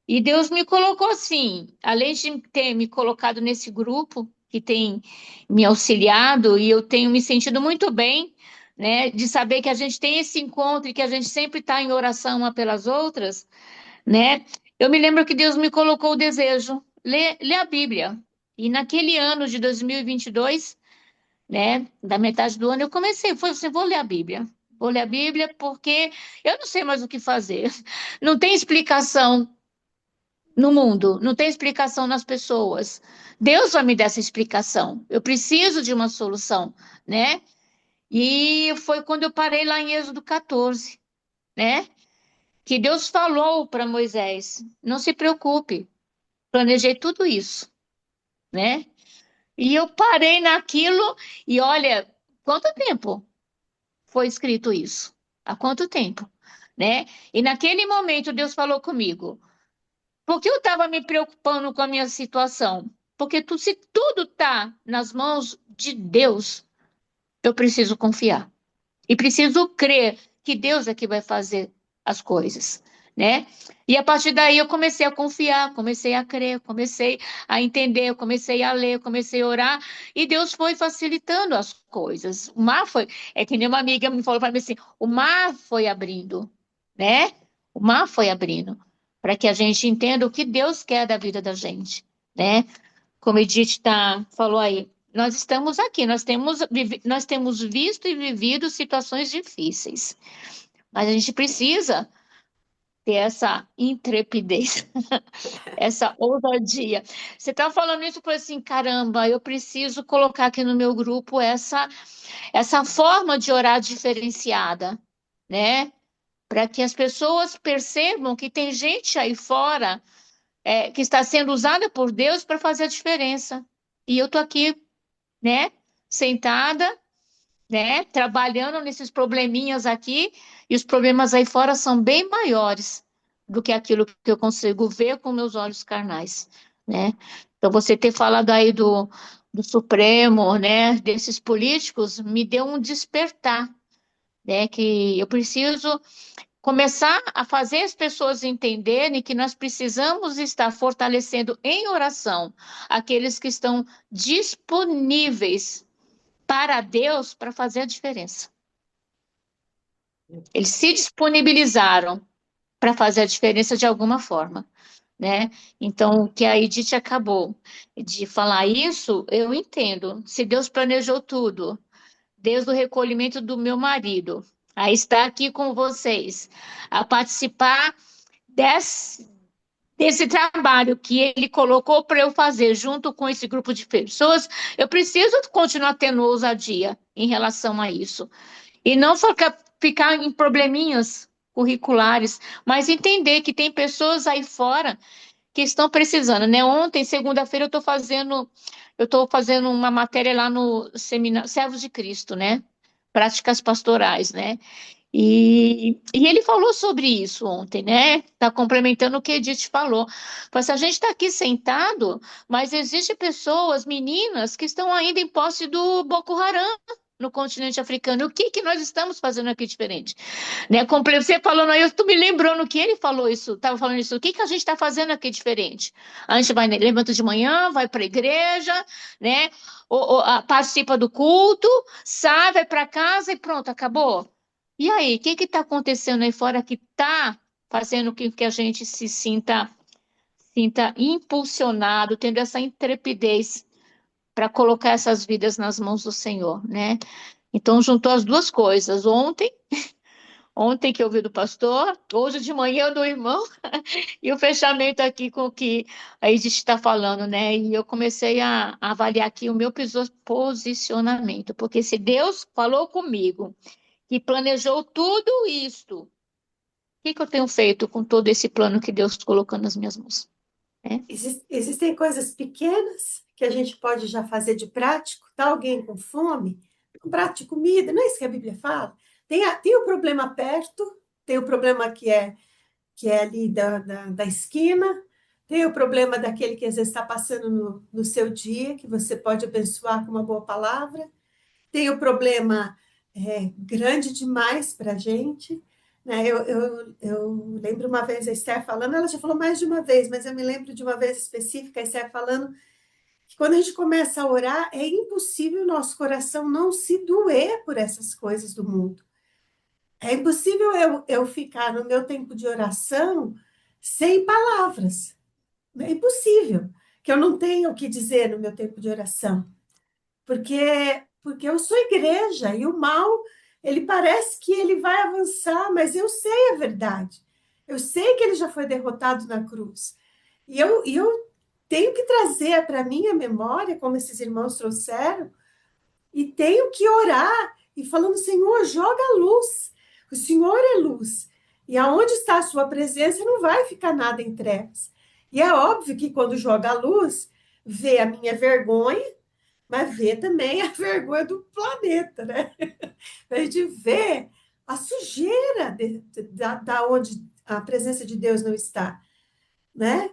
E Deus me colocou assim, além de ter me colocado nesse grupo que tem me auxiliado, e eu tenho me sentido muito bem, né? De saber que a gente tem esse encontro e que a gente sempre está em oração uma pelas outras, né? Eu me lembro que Deus me colocou o desejo, ler a Bíblia. E naquele ano de 2022, né, da metade do ano, eu comecei, foi assim, vou ler a Bíblia. Vou ler a Bíblia porque eu não sei mais o que fazer. Não tem explicação no mundo, não tem explicação nas pessoas. Deus vai me dar essa explicação. Eu preciso de uma solução, né? E foi quando eu parei lá em Êxodo 14, né? Que Deus falou para Moisés: não se preocupe, planejei tudo isso, né? E eu parei naquilo e olha, quanto tempo foi escrito isso? Há quanto tempo, né? E naquele momento Deus falou comigo. Por que eu estava me preocupando com a minha situação? Porque se tudo está nas mãos de Deus, eu preciso confiar. E preciso crer que Deus é que vai fazer as coisas, né? E a partir daí eu comecei a confiar, comecei a crer, comecei a entender, comecei a ler, comecei a orar, e Deus foi facilitando as coisas. O mar foi, é que nem uma amiga me falou para mim assim, o mar foi abrindo, né? O mar foi abrindo, para que a gente entenda o que Deus quer da vida da gente, né? Como a Edith falou aí, nós estamos aqui, nós temos visto e vivido situações difíceis, mas a gente precisa ter essa intrepidez, essa ousadia. Você está falando isso, eu falei assim, caramba, eu preciso colocar aqui no meu grupo essa forma de orar diferenciada, né? Para que as pessoas percebam que tem gente aí fora que está sendo usada por Deus para fazer a diferença. E eu estou aqui, né, sentada, né, trabalhando nesses probleminhas aqui, e os problemas aí fora são bem maiores do que aquilo que eu consigo ver com meus olhos carnais, né? Então, você ter falado aí do Supremo, né, desses políticos, me deu um despertar, né, que eu preciso começar a fazer as pessoas entenderem que nós precisamos estar fortalecendo em oração aqueles que estão disponíveis para Deus para fazer a diferença. Eles se disponibilizaram para fazer a diferença de alguma forma, né? Então, o que a Edith acabou de falar isso, eu entendo. Se Deus planejou tudo, desde o recolhimento do meu marido, a estar aqui com vocês, a participar desse trabalho que ele colocou para eu fazer junto com esse grupo de pessoas, eu preciso continuar tendo ousadia em relação a isso. E não só ficar em probleminhas curriculares, mas entender que tem pessoas aí fora que estão precisando, né? Ontem, segunda-feira, eu estou fazendo uma matéria lá no seminário Servos de Cristo, né? Práticas pastorais, né? E ele falou sobre isso ontem, né? Está complementando o que a Edith falou. Falou assim, a gente está aqui sentado, mas existem pessoas, meninas, que estão ainda em posse do Boko Haram no continente africano. O que que nós estamos fazendo aqui diferente? Né? Você falando aí, eu estou me lembrando que ele falou isso, estava falando isso. O que que a gente está fazendo aqui diferente? A gente vai, levanta de manhã, vai para a igreja, né? Participa do culto, sai, vai para casa e pronto, acabou. E aí, o que está acontecendo aí fora que está fazendo com que a gente sinta impulsionado, tendo essa intrepidez para colocar essas vidas nas mãos do Senhor, né? Então, juntou as duas coisas. Ontem que eu ouvi do pastor, hoje de manhã do irmão, e o fechamento aqui com o que a Edith está falando, né? E eu comecei a avaliar aqui o meu posicionamento, porque se Deus falou comigo, que planejou tudo isto, o que que eu tenho feito com todo esse plano que Deus colocou nas minhas mãos? Né? Existem coisas pequenas que a gente pode já fazer de prático. Tá alguém com fome? Um prato de comida, não é isso que a Bíblia fala? Tem o problema perto, tem o problema que é ali da esquina, tem o problema daquele que às vezes está passando no seu dia, que você pode abençoar com uma boa palavra, tem o problema grande demais para a gente. Né? Eu lembro uma vez a Esther falando, ela já falou mais de uma vez, mas eu me lembro de uma vez específica, a Esther falando que quando a gente começa a orar, é impossível o nosso coração não se doer por essas coisas do mundo. É impossível eu ficar no meu tempo de oração sem palavras. É impossível que eu não tenha o que dizer no meu tempo de oração. Porque eu sou igreja e o mal, ele parece que ele vai avançar, mas eu sei a verdade. Eu sei que ele já foi derrotado na cruz. E eu tenho que trazer para minha memória, como esses irmãos trouxeram, e tenho que orar e falando, Senhor, joga a luz. O Senhor é luz. E aonde está a sua presença não vai ficar nada em trevas. E é óbvio que quando joga a luz, vê a minha vergonha, mas vê também a vergonha do planeta, né? A gente vê a sujeira da onde a presença de Deus não está, né?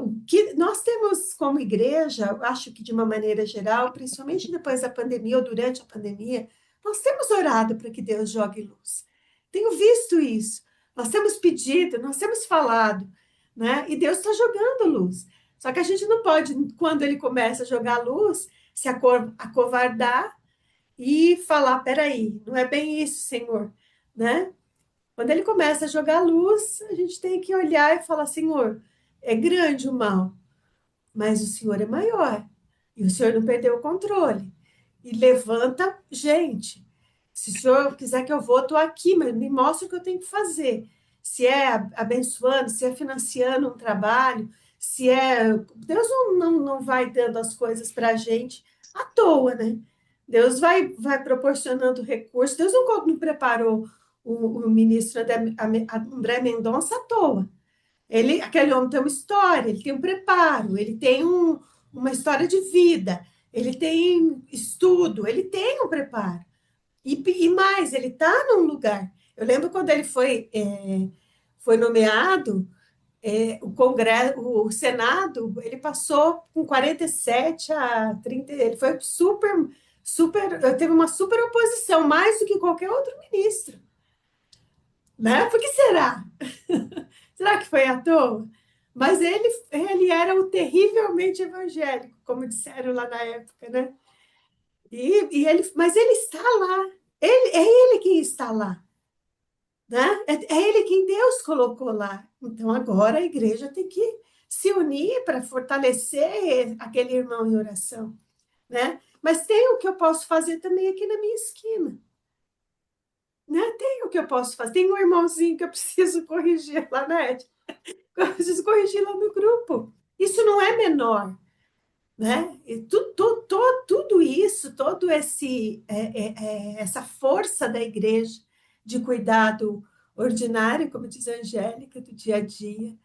O que nós temos como igreja, eu acho que de uma maneira geral, principalmente depois da pandemia ou durante a pandemia, nós temos orado para que Deus jogue luz. Tenho visto isso. Nós temos pedido, nós temos falado, né? E Deus está jogando luz. Só que a gente não pode, quando ele começa a jogar luz, se acovardar e falar, peraí, não é bem isso, Senhor, né? Quando ele começa a jogar luz, a gente tem que olhar e falar, Senhor, é grande o mal, mas o Senhor é maior. E o Senhor não perdeu o controle. E levanta gente. Se o Senhor quiser que eu vou, estou aqui, mas me mostra o que eu tenho que fazer. Se é abençoando, se é financiando um trabalho, se é. Deus não vai dando as coisas para a gente à toa, né? Deus vai proporcionando recursos. Deus não preparou o ministro André Mendonça à toa. Aquele homem tem uma história, ele tem um preparo, ele tem uma história de vida, ele tem estudo, ele tem um preparo. E mais, ele está num lugar. Eu lembro quando ele foi nomeado, o Congresso, o Senado, ele passou com 47 a 30, ele foi teve uma super oposição, mais do que qualquer outro ministro. Né? Por que será? Será que foi à toa? Mas ele era o terrivelmente evangélico, como disseram lá na época, né? Mas ele está lá. É ele quem está lá. né? É ele quem Deus colocou lá. Então, agora a igreja tem que se unir para fortalecer aquele irmão em oração, né? Mas tem o que eu posso fazer também aqui na minha esquina, né? Tem o que eu posso fazer. Tem um irmãozinho que eu preciso corrigir lá, né? Eu preciso corrigir lá no grupo. Isso não é menor, né? E tudo isso, todo essa força da igreja de cuidado ordinário, como diz a Angélica, do dia a dia,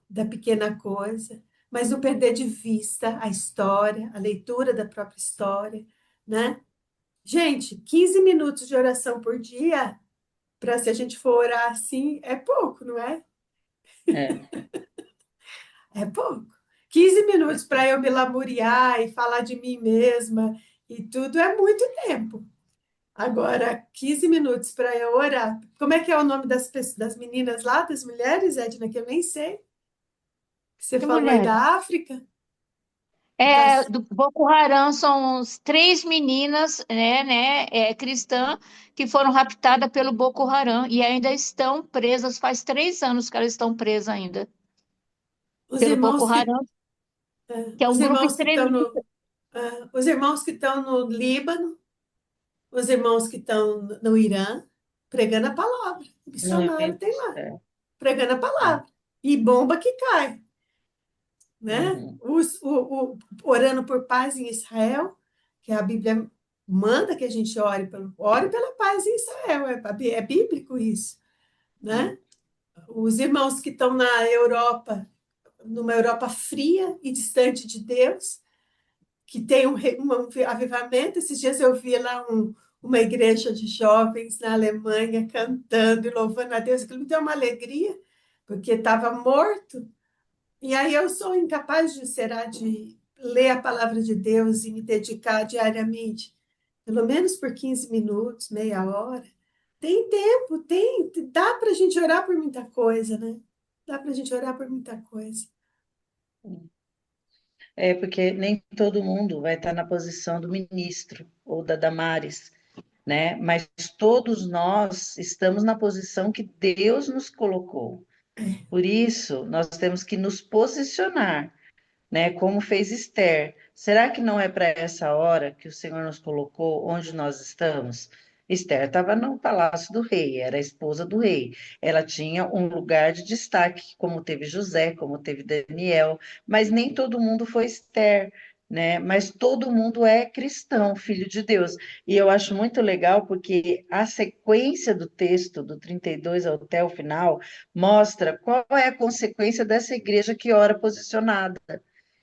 da pequena coisa, mas não perder de vista a história, a leitura da própria história, né? Gente, 15 minutos de oração por dia, para se a gente for orar assim, é pouco, não é? É, É pouco. 15 minutos para eu me lamuriar e falar de mim mesma e tudo é muito tempo. Agora, 15 minutos para eu orar. Como é que é o nome das meninas lá, das mulheres, Edna, que eu nem sei? Que você Que falou aí mulher? da África? Que tá... Do Boko Haram são três meninas, cristãs, que foram raptadas pelo Boko Haram e ainda estão presas. Faz 3 anos que elas estão presas ainda Os pelo Boko irmãos que, Haram, que é os um grupo irmãos que estão extremista. os irmãos que estão no Líbano, os irmãos que estão no Irã, pregando a palavra. O não missionário tem lá, é. pregando a palavra. E bomba que cai. Né? Uhum. Orando por paz em Israel, que a Bíblia manda que a gente ore pela paz em Israel, é bíblico isso, né? Os irmãos que estão na Europa, numa Europa fria e distante de Deus, que tem um avivamento. Esses dias eu vi lá uma igreja de jovens na Alemanha cantando e louvando a Deus, aquilo me deu uma alegria, porque estava morto. E aí eu sou incapaz de ler a palavra de Deus e me dedicar diariamente, pelo menos por 15 minutos, meia hora. Tem tempo, dá para a gente orar por muita coisa, né? Dá para a gente orar por muita coisa. É porque nem todo mundo vai estar na posição do ministro ou da Damares, né? Mas todos nós estamos na posição que Deus nos colocou. Por isso, nós temos que nos posicionar, né? Como fez Esther. Será que não é para essa hora que o Senhor nos colocou onde nós estamos? Esther estava no palácio do rei, era a esposa do rei. Ela tinha um lugar de destaque, como teve José, como teve Daniel, mas nem todo mundo foi Esther, né? Mas todo mundo é cristão, filho de Deus. E eu acho muito legal porque a sequência do texto, do 32 até o final, mostra qual é a consequência dessa igreja que ora posicionada,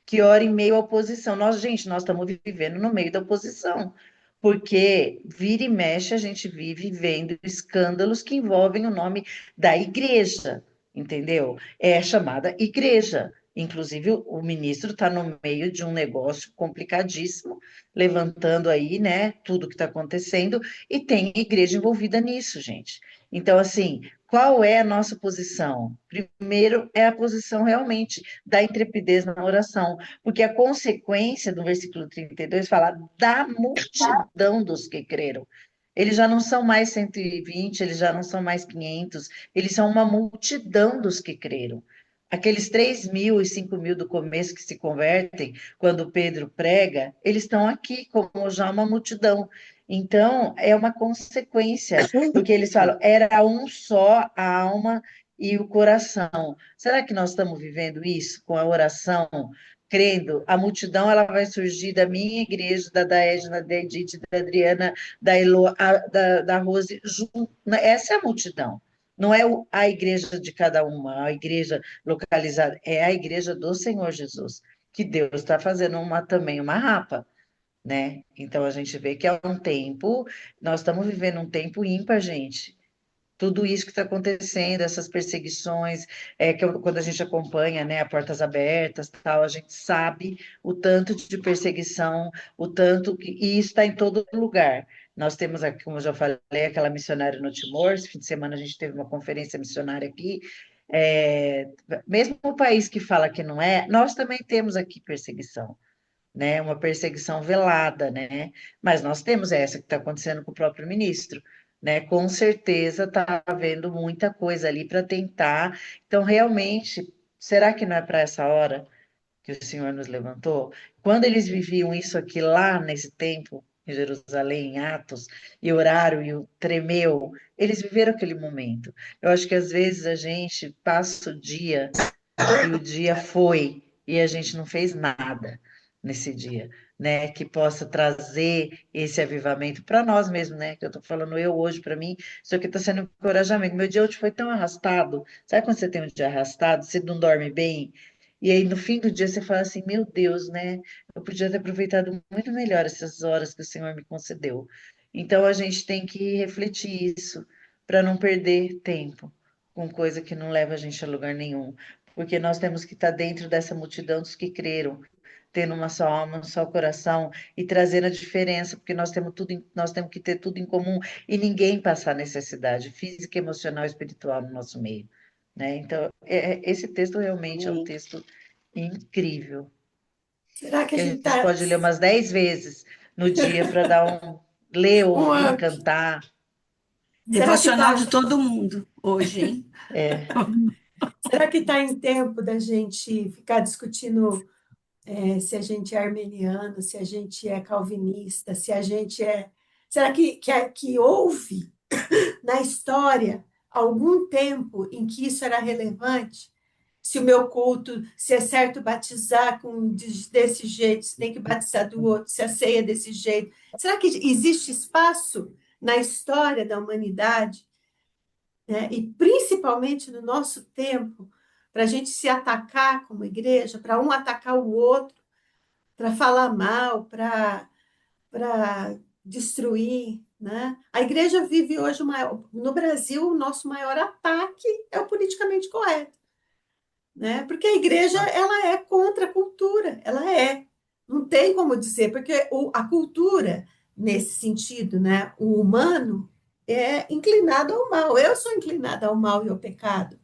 que ora em meio à oposição. Gente, nós estamos vivendo no meio da oposição, porque vira e mexe a gente vive vendo escândalos que envolvem o nome da igreja, entendeu? É chamada igreja. Inclusive, o ministro está no meio de um negócio complicadíssimo, levantando aí, né, tudo que está acontecendo, e tem igreja envolvida nisso, gente. Então, assim, qual é a nossa posição? Primeiro, é a posição realmente da intrepidez na oração, porque a consequência do versículo 32 fala da multidão dos que creram. Eles já não são mais 120, eles já não são mais 500, eles são uma multidão dos que creram. Aqueles 3.000 e 5.000 do começo que se convertem, quando Pedro prega, eles estão aqui como já uma multidão. Então, é uma consequência, porque eles falam, era um só a alma e o coração. Será que nós estamos vivendo isso com a oração, crendo? A multidão ela vai surgir da minha igreja, da Edna, da Edith, da Adriana, da Elo, da Rose, essa é a multidão. Não é a igreja de cada uma, a igreja localizada, é a igreja do Senhor Jesus, que Deus está fazendo também uma rapa, né? Então a gente vê que é um tempo, nós estamos vivendo um tempo ímpar, gente. Tudo isso que está acontecendo, essas perseguições, quando a gente acompanha, né, a Portas Abertas, tal, a gente sabe o tanto de perseguição, o tanto que e isso está em todo lugar. Nós temos aqui, como eu já falei, aquela missionária no Timor. Esse fim de semana a gente teve uma conferência missionária aqui. É, mesmo o país que fala que não é, nós também temos aqui perseguição, né? Uma perseguição velada, né? Mas nós temos essa que está acontecendo com o próprio ministro, né? Com certeza está havendo muita coisa ali para tentar. Então, realmente, será que não é para essa hora que o Senhor nos levantou? Quando eles viviam isso aqui lá nesse tempo, em Jerusalém, em Atos, e oraram e tremeu, eles viveram aquele momento. Eu acho que às vezes a gente passa o dia e o dia foi e a gente não fez nada nesse dia, né? Que possa trazer esse avivamento para nós mesmos, né? Que eu tô falando eu hoje para mim, isso aqui está sendo um encorajamento. Meu dia hoje foi tão arrastado. Sabe quando você tem um dia arrastado, você não dorme bem? E aí no fim do dia você fala assim, meu Deus, né? Eu podia ter aproveitado muito melhor essas horas que o Senhor me concedeu. Então a gente tem que refletir isso para não perder tempo com coisa que não leva a gente a lugar nenhum, porque nós temos que estar dentro dessa multidão dos que creram, tendo uma só alma, um só coração e trazer a diferença, porque nós temos tudo, nós temos que ter tudo em comum e ninguém passar necessidade física, emocional e espiritual no nosso meio, né? Então, esse texto realmente é um Amém. texto incrível, Será que a que a gente gente está pode ler umas 10 vezes no dia para dar ler, um ouvir, up? cantar. Será que Devocional de está todo mundo hoje, hein? será que tá em tempo da gente ficar discutindo se a gente é armeniano, se a gente é calvinista, se a gente é. Será que houve na história algum tempo em que isso era relevante? Se o meu culto, se é certo batizar desse jeito, se tem que batizar do outro, se a ceia é desse jeito. Será que existe espaço na história da humanidade, né? E principalmente no nosso tempo, para a gente se atacar como igreja, para um atacar o outro, para falar mal, para destruir, né? A igreja vive hoje no Brasil, o nosso maior ataque é o politicamente correto, né? Porque a igreja ela é contra a cultura, ela é. Não tem como dizer, porque a cultura nesse sentido, né? O humano é inclinado ao mal. Eu sou inclinada ao mal e ao pecado,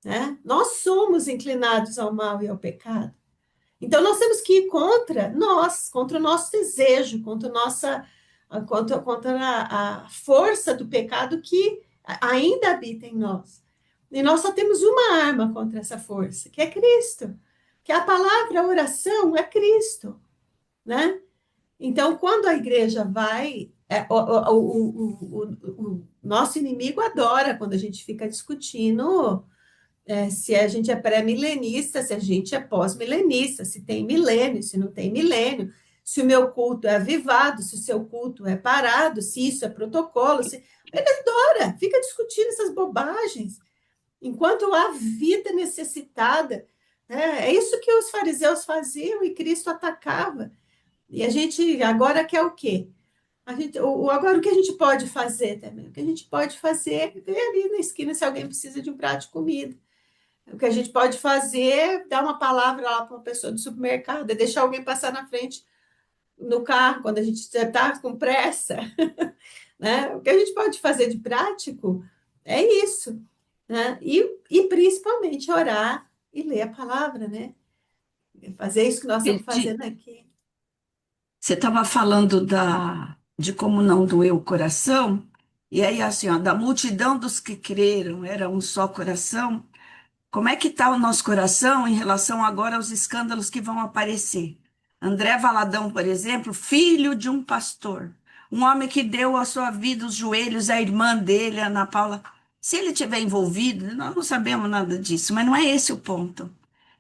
né? Nós somos inclinados ao mal e ao pecado. Então, nós temos que ir contra nós, contra o nosso desejo, contra a força do pecado que ainda habita em nós. E nós só temos uma arma contra essa força, que é Cristo. Que a palavra, a oração é Cristo, né? Então, quando a igreja vai, o nosso inimigo adora quando a gente fica discutindo se a gente é pré-milenista, se a gente é pós-milenista, se tem milênio, se não tem milênio, se o meu culto é avivado, se o seu culto é parado, se isso é protocolo. Ele adora, fica discutindo essas bobagens, enquanto há vida necessitada. Né? É isso que os fariseus faziam e Cristo atacava. E a gente agora quer o quê? Agora, o que a gente pode fazer também? O que a gente pode fazer é ver ali na esquina se alguém precisa de um prato de comida. O que a gente pode fazer é dar uma palavra lá para uma pessoa do supermercado, é deixar alguém passar na frente no carro quando a gente está com pressa. Né? O que a gente pode fazer de prático é isso. Né? E principalmente orar e ler a palavra, né? Fazer isso que nós estamos fazendo aqui. Você estava falando de como não doeu o coração, e aí assim, ó, da multidão dos que creram, era um só coração. Como é que está o nosso coração em relação agora aos escândalos que vão aparecer? André Valadão, por exemplo, filho de um pastor, um homem que deu a sua vida, os joelhos, à irmã dele, Ana Paula. Se ele estiver envolvido, nós não sabemos nada disso, mas não é esse o ponto.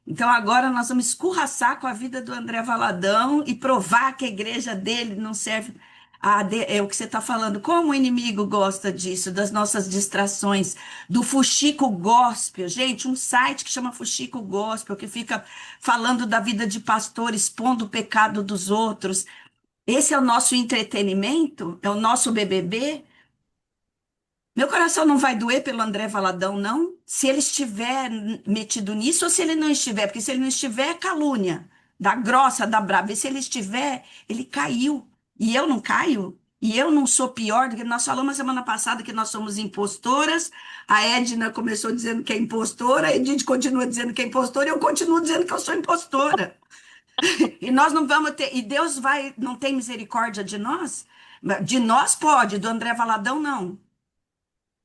Então agora nós vamos escorraçar com a vida do André Valadão e provar que a igreja dele não serve. É o que você está falando. Como o inimigo gosta disso, das nossas distrações, do fuxico gospel. Gente, um site que chama Fuxico Gospel, que fica falando da vida de pastor, expondo o pecado dos outros. Esse é o nosso entretenimento? É o nosso BBB? Meu coração não vai doer pelo André Valadão, não, se ele estiver metido nisso ou se ele não estiver, porque se ele não estiver, é calúnia, da grossa, da braba. E se ele estiver, ele caiu. E eu não caio? E eu não sou pior do que nós falamos semana passada que nós somos impostoras. A Edna começou dizendo que é impostora, a Edith continua dizendo que é impostora, e eu continuo dizendo que eu sou impostora. E nós não vamos ter, e Deus vai, não tem misericórdia de nós? De nós pode, do André Valadão não.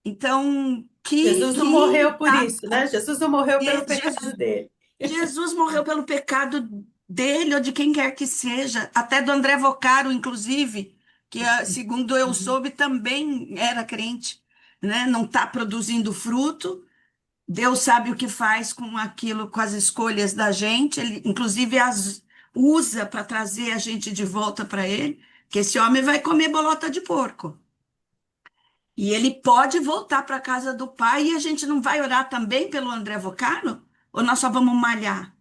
Então, Jesus não morreu por isso, né? Jesus não morreu pelo pecado dele. Jesus morreu pelo pecado dele ou de quem quer que seja, até do André Vocaro, inclusive, que, segundo eu soube, também era crente, né? Não está produzindo fruto. Deus sabe o que faz com aquilo, com as escolhas da gente. Ele, inclusive, as usa para trazer a gente de volta para ele, que esse homem vai comer bolota de porco. E ele pode voltar para a casa do pai e a gente não vai orar também pelo André Vocaro? Ou nós só vamos malhar?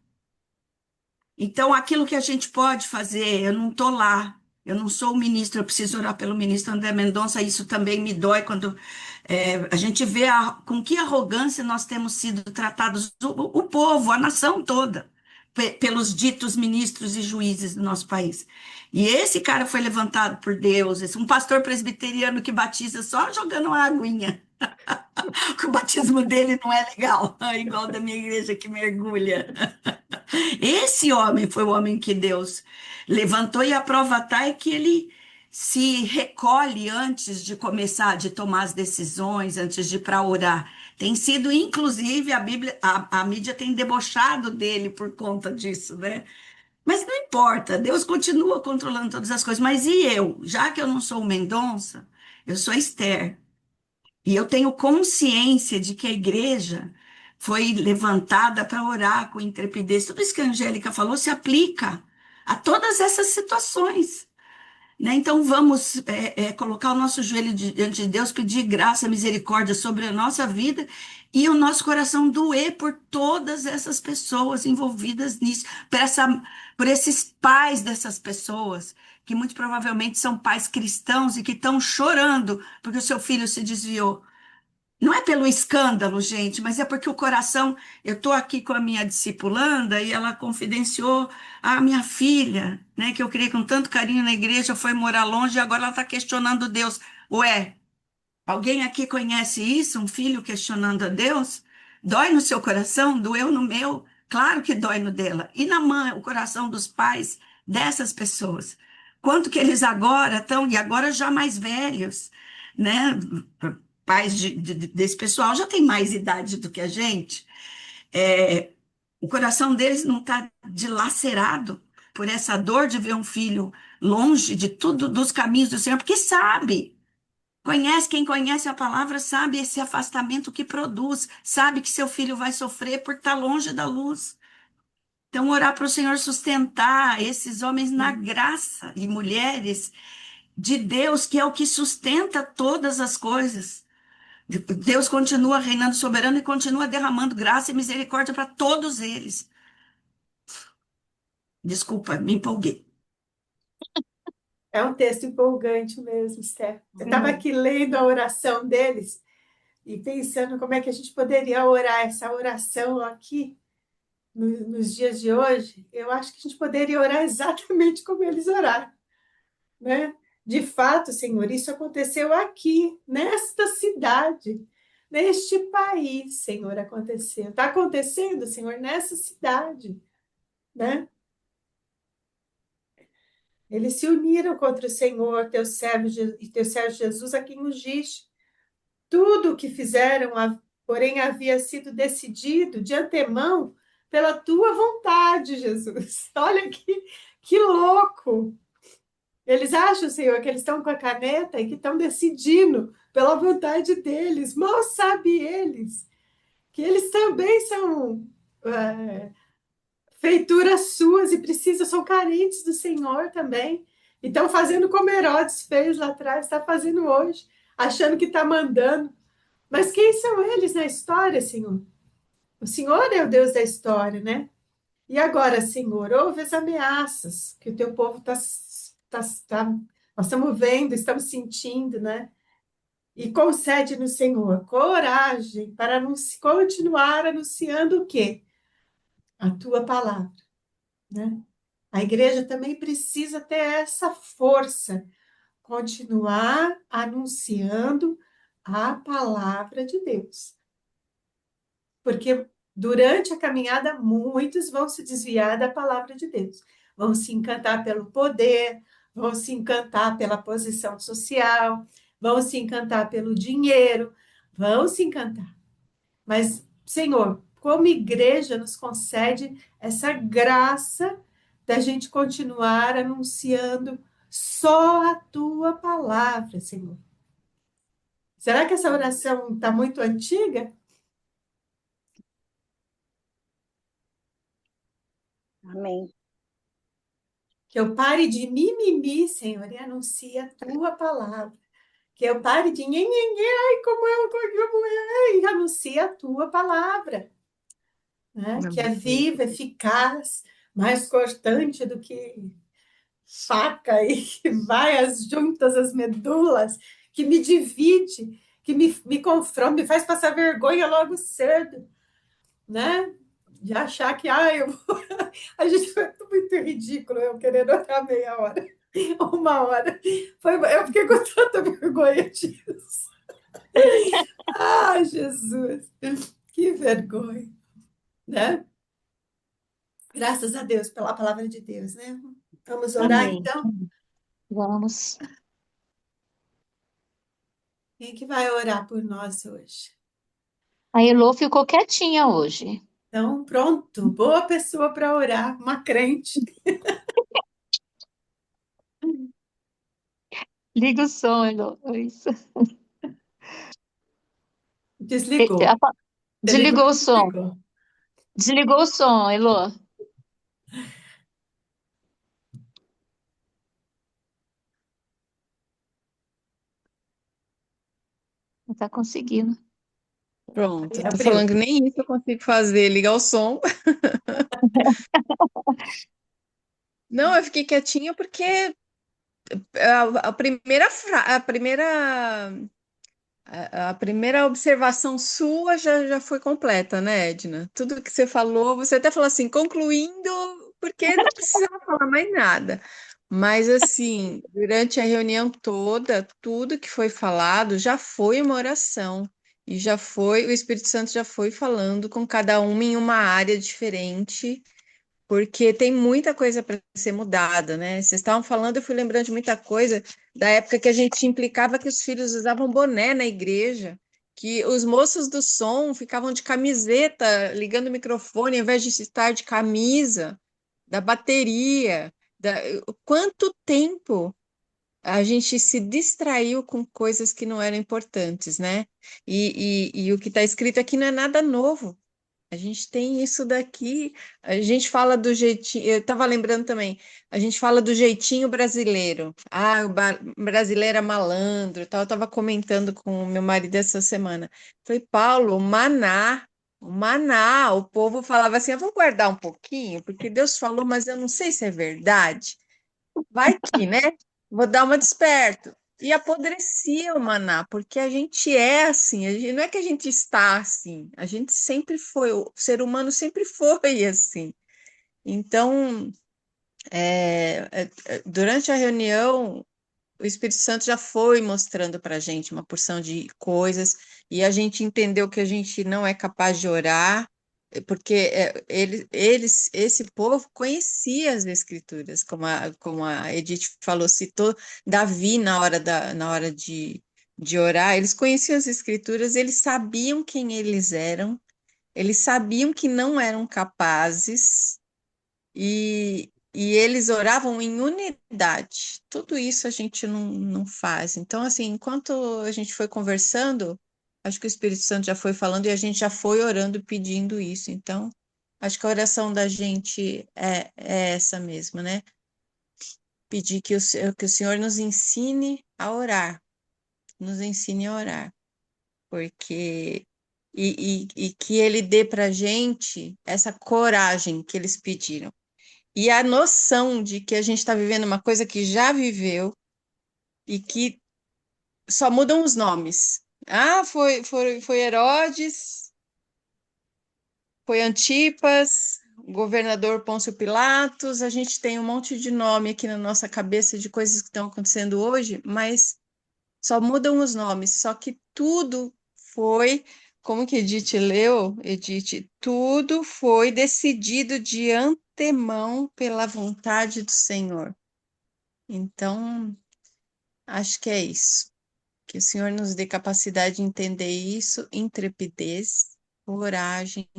Então, aquilo que a gente pode fazer, eu não estou lá, eu não sou o ministro, eu preciso orar pelo ministro André Mendonça, isso também me dói quando a gente vê com que arrogância nós temos sido tratados, o povo, a nação toda, pelos ditos ministros e juízes do nosso país. E esse cara foi levantado por Deus, um pastor presbiteriano que batiza só jogando uma aguinha. O batismo dele não é legal, igual da minha igreja que mergulha. Esse homem foi o homem que Deus levantou, e a prova está é que ele se recolhe antes de começar, de tomar as decisões, antes de ir para orar. Tem sido, inclusive, a Bíblia, a mídia tem debochado dele por conta disso, né? Mas não importa, Deus continua controlando todas as coisas. Mas e eu? Já que eu não sou o Mendonça, eu sou Esther. E eu tenho consciência de que a igreja foi levantada para orar com intrepidez. Tudo isso que a Angélica falou se aplica a todas essas situações, né? Então vamos colocar o nosso joelho diante de Deus, pedir graça, misericórdia sobre a nossa vida e o nosso coração doer por todas essas pessoas envolvidas nisso, por esses pais dessas pessoas, que muito provavelmente são pais cristãos e que estão chorando porque o seu filho se desviou. Não é pelo escândalo, gente, mas é porque o coração. Eu estou aqui com a minha discipulanda e ela confidenciou a minha filha, né, que eu criei com tanto carinho na igreja, foi morar longe e agora ela está questionando Deus. Ué, alguém aqui conhece isso? Um filho questionando a Deus? Dói no seu coração? Doeu no meu? Claro que dói no dela. E na mãe, o coração dos pais dessas pessoas? Quanto que eles agora estão, e agora já mais velhos, né? Pais desse pessoal já tem mais idade do que a gente. O coração deles não está dilacerado por essa dor de ver um filho longe de tudo, dos caminhos do Senhor, porque sabe. Quem conhece a palavra sabe esse afastamento que produz, sabe que seu filho vai sofrer por estar longe da luz. Então, orar para o Senhor sustentar esses homens na graça e mulheres de Deus, que é o que sustenta todas as coisas. Deus continua reinando soberano e continua derramando graça e misericórdia para todos eles. Desculpa, me empolguei. É um texto empolgante mesmo, Esther. Eu estava aqui lendo a oração deles e pensando como é que a gente poderia orar essa oração aqui nos dias de hoje. Eu acho que a gente poderia orar exatamente como eles oraram, né? De fato, Senhor, isso aconteceu aqui, nesta cidade, neste país, Senhor, aconteceu. Está acontecendo, Senhor, nessa cidade, né? Eles se uniram contra o Senhor, teu servo e teu servo Jesus, a quem ungiste. Tudo o que fizeram, porém, havia sido decidido de antemão pela tua vontade, Jesus. Olha que louco! Eles acham, Senhor, que eles estão com a caneta e que estão decidindo pela vontade deles. Mal sabe eles que eles também são feituras suas e precisam, são carentes do Senhor também. E estão fazendo como Herodes fez lá atrás, está fazendo hoje, achando que está mandando. Mas quem são eles na história, Senhor? O Senhor é o Deus da história, né? E agora, Senhor, ouve as ameaças que o teu povo nós estamos vendo, estamos sentindo, né? E concede-nos, Senhor, coragem para continuar anunciando o quê? A tua palavra, né? A igreja também precisa ter essa força, continuar anunciando a palavra de Deus. Porque durante a caminhada, muitos vão se desviar da palavra de Deus, vão se encantar pelo poder, vão se encantar pela posição social, vão se encantar pelo dinheiro, vão se encantar. Mas, Senhor, como igreja, nos concede essa graça da gente continuar anunciando só a tua palavra, Senhor. Será que essa oração está muito antiga? Amém. Que eu pare de mimimi, Senhor, e anuncie a tua palavra. Que eu pare de nhenhenhen, ai, como eu, e anuncie a tua palavra, né? Que é Amém. viva, eficaz, mais cortante do que faca e que vai às juntas, às medulas, que me divide, que me confronta, me faz passar vergonha logo cedo, né? De achar que, a gente foi muito ridículo, eu querendo orar meia hora, uma hora. Eu fiquei com tanta vergonha disso. Jesus, que vergonha, né? Graças a Deus pela palavra de Deus, né? Vamos orar Amém. então? Vamos. Quem que vai orar por nós hoje? A Elô ficou quietinha hoje. Então, pronto, boa pessoa para orar, uma crente. Liga o som, Elô. Isso. Desligou. Você ligou Desligou o e som. desligou. Desligou o som, Elô. Não está conseguindo. Pronto, eu tô Abriu. falando que nem isso eu consigo fazer, ligar o som. Não, eu fiquei quietinha porque a primeira, a primeira observação sua já foi completa, né, Edna? Tudo que você falou, você até falou assim, concluindo, porque não precisava falar mais nada. Mas, assim, durante a reunião toda, tudo que foi falado já foi uma oração. E já foi, o Espírito Santo já foi falando com cada uma em uma área diferente, porque tem muita coisa para ser mudada, né? Vocês estavam falando, eu fui lembrando de muita coisa da época que a gente implicava que os filhos usavam boné na igreja, que os moços do som ficavam de camiseta, ligando o microfone, ao invés de estar de camisa, da bateria. Da... Quanto tempo a gente se distraiu com coisas que não eram importantes, né? E o que está escrito aqui não é nada novo. A gente tem isso daqui, a gente fala do jeitinho, eu estava lembrando também, a gente fala do jeitinho brasileiro. Ah, brasileiro é malandro, tal. Eu estava comentando com o meu marido essa semana. Falei, Paulo, o maná, o povo falava assim, eu vou guardar um pouquinho, porque Deus falou, mas eu não sei se é verdade. Vai que, né? Vou dar uma desperto. E apodrecia o maná, porque a gente é assim, não é que a gente está assim, a gente sempre foi, o ser humano sempre foi assim. Então, durante a reunião, o Espírito Santo já foi mostrando para a gente uma porção de coisas, e a gente entendeu que a gente não é capaz de orar, porque esse povo conhecia as Escrituras, como a Edith falou, citou Davi na hora de orar, eles conheciam as Escrituras, eles sabiam quem eles sabiam que não eram capazes, e eles oravam em unidade. Tudo isso a gente não faz. Então, assim, enquanto a gente foi conversando, acho que o Espírito Santo já foi falando e a gente já foi orando, pedindo isso. Então, acho que a oração da gente é essa mesmo, né? Pedir que o Senhor nos ensine a orar, nos ensine a orar, porque. E que Ele dê para a gente essa coragem que eles pediram. E a noção de que a gente está vivendo uma coisa que já viveu e que só mudam os nomes. Ah, foi Herodes, foi Antipas, governador Pôncio Pilatos. A gente tem um monte de nome aqui na nossa cabeça de coisas que estão acontecendo hoje, mas só mudam os nomes. Só que tudo foi, como que Edith leu, Edith, tudo foi decidido de antemão pela vontade do Senhor. Então, acho que é isso. Que o Senhor nos dê capacidade de entender isso, intrepidez, coragem,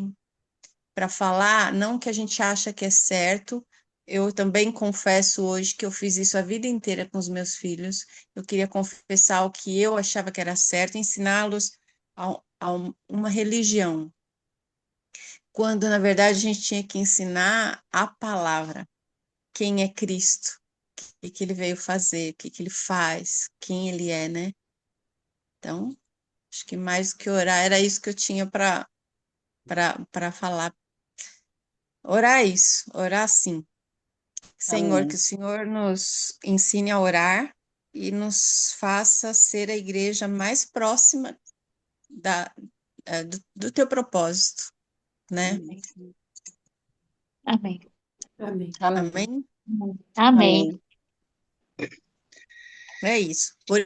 para falar, não que a gente acha que é certo. Eu também confesso hoje que eu fiz isso a vida inteira com os meus filhos. Eu queria confessar o que eu achava que era certo, ensiná-los uma religião, quando na verdade a gente tinha que ensinar a palavra, quem é Cristo, o que ele veio fazer, o que ele faz, quem ele é, né? Então, acho que mais do que orar, era isso que eu tinha para falar. Orar é isso, orar sim. Senhor, que Amém. o Senhor nos ensine a orar e nos faça ser a igreja mais próxima do teu propósito, né? Amém. Amém. Amém. Amém. Amém? Amém. Amém. É isso. Por